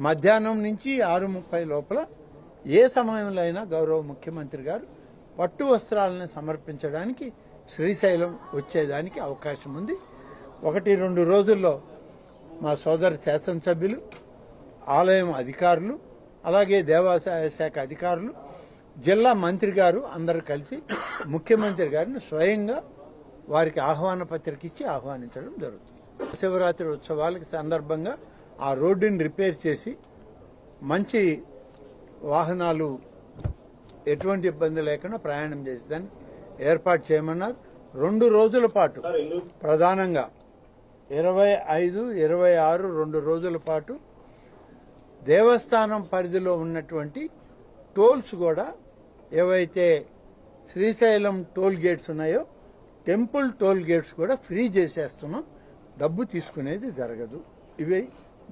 O: మధ్యాహ్నం నుంచి 6:30 లోపల ఏ సమయంలో అయినా గౌరవ ముఖ్యమంత్రి గారు పట్టు వస్త్రాలను సమర్పించడానికి శ్రీశైలం వచ్చేదానికి అవకాశం ఉంది. 1-2 రోజుల్లో మా సోదర శాసనసభ్యులు, ఆలయం అధికారులు, అలాగే దేవాదాయ శాఖ అధికారులు, జిల్లా మంత్రి గారు అందరూ కలిసి ముఖ్యమంత్రి గారిని స్వయంగా వారికి ఆహ్వాన పత్రిక ఇచ్చి ఆహ్వానించడం జరుగుతుంది. శివరాత్రి ఉత్సవాలకి సందర్భంగా ఆ రోడ్డుని రిపేర్ చేసి మంచి వాహనాలు ఎటువంటి ఇబ్బంది లేకుండా ప్రయాణం చేసేదాన్ని ఏర్పాటు చేయమన్నారు. 2 రోజుల పాటు ప్రధానంగా 25, 26 2 రోజుల పాటు దేవస్థానం పరిధిలో ఉన్నటువంటి టోల్స్ కూడా ఏవైతే శ్రీశైలం టోల్ గేట్స్ ఉన్నాయో టెంపుల్ టోల్ గేట్స్ కూడా ఫ్రీ చేసేస్తున్నాం. డబ్బు తీసుకునేది జరగదు. ఇవి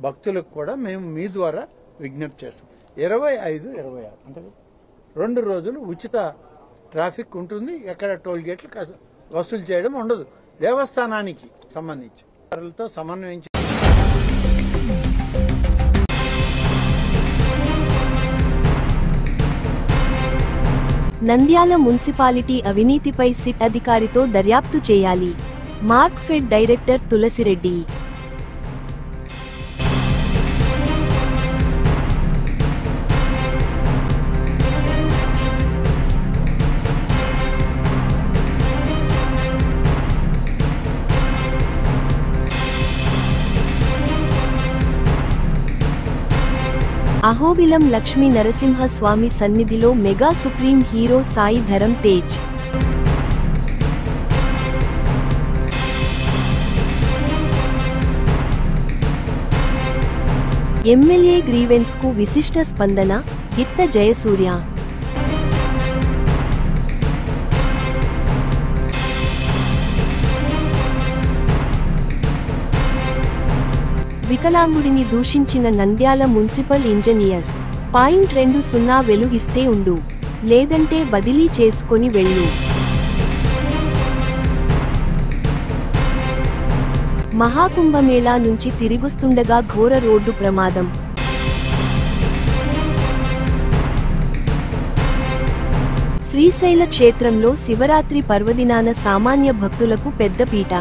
O: భక్తులకు కూడా మేము మీ ద్వారా విజ్ఞప్తి చేస్తాం. 25, 26 అంటే 2 రోజులు ఉచిత ట్రాఫిక్ ఉంటుంది. ఎక్కడ టోల్ గేట్లు వసూలు చేయడం ఉండదు. దేవస్థానానికి సంబంధించి వారితో సమన్వయించి
A: నంద్యాల మున్సిపాలిటీ అవినీతిపై సిట్ అధికారితో దర్యాప్తు చేయాలి. మార్క్ఫెడ్ డైరెక్టర్ తులసిరెడ్డి. అహోబిలం లక్ష్మీ నరసింహ స్వామి సన్నిధిలో mega supreme hero Sai Dharam Tej. MLA grievance కు విశిష్ట స్పందన, గిత్త జయసూర్య. వికలాంగుడిని దూషించిన నంద్యాల మున్సిపల్ ఇంజనీర్. .20 వెలుగిస్తే ఉండు, లేదంటే బదిలీ చేసుకొని వెళ్ళు. మహాకుంభమేళా నుంచి తిరిగొస్తుండగా ఘోర రోడ్డు ప్రమాదం. శ్రీశైల క్షేత్రంలో శివరాత్రి పర్వదినాన సామాన్య భక్తులకు పెద్దపీట.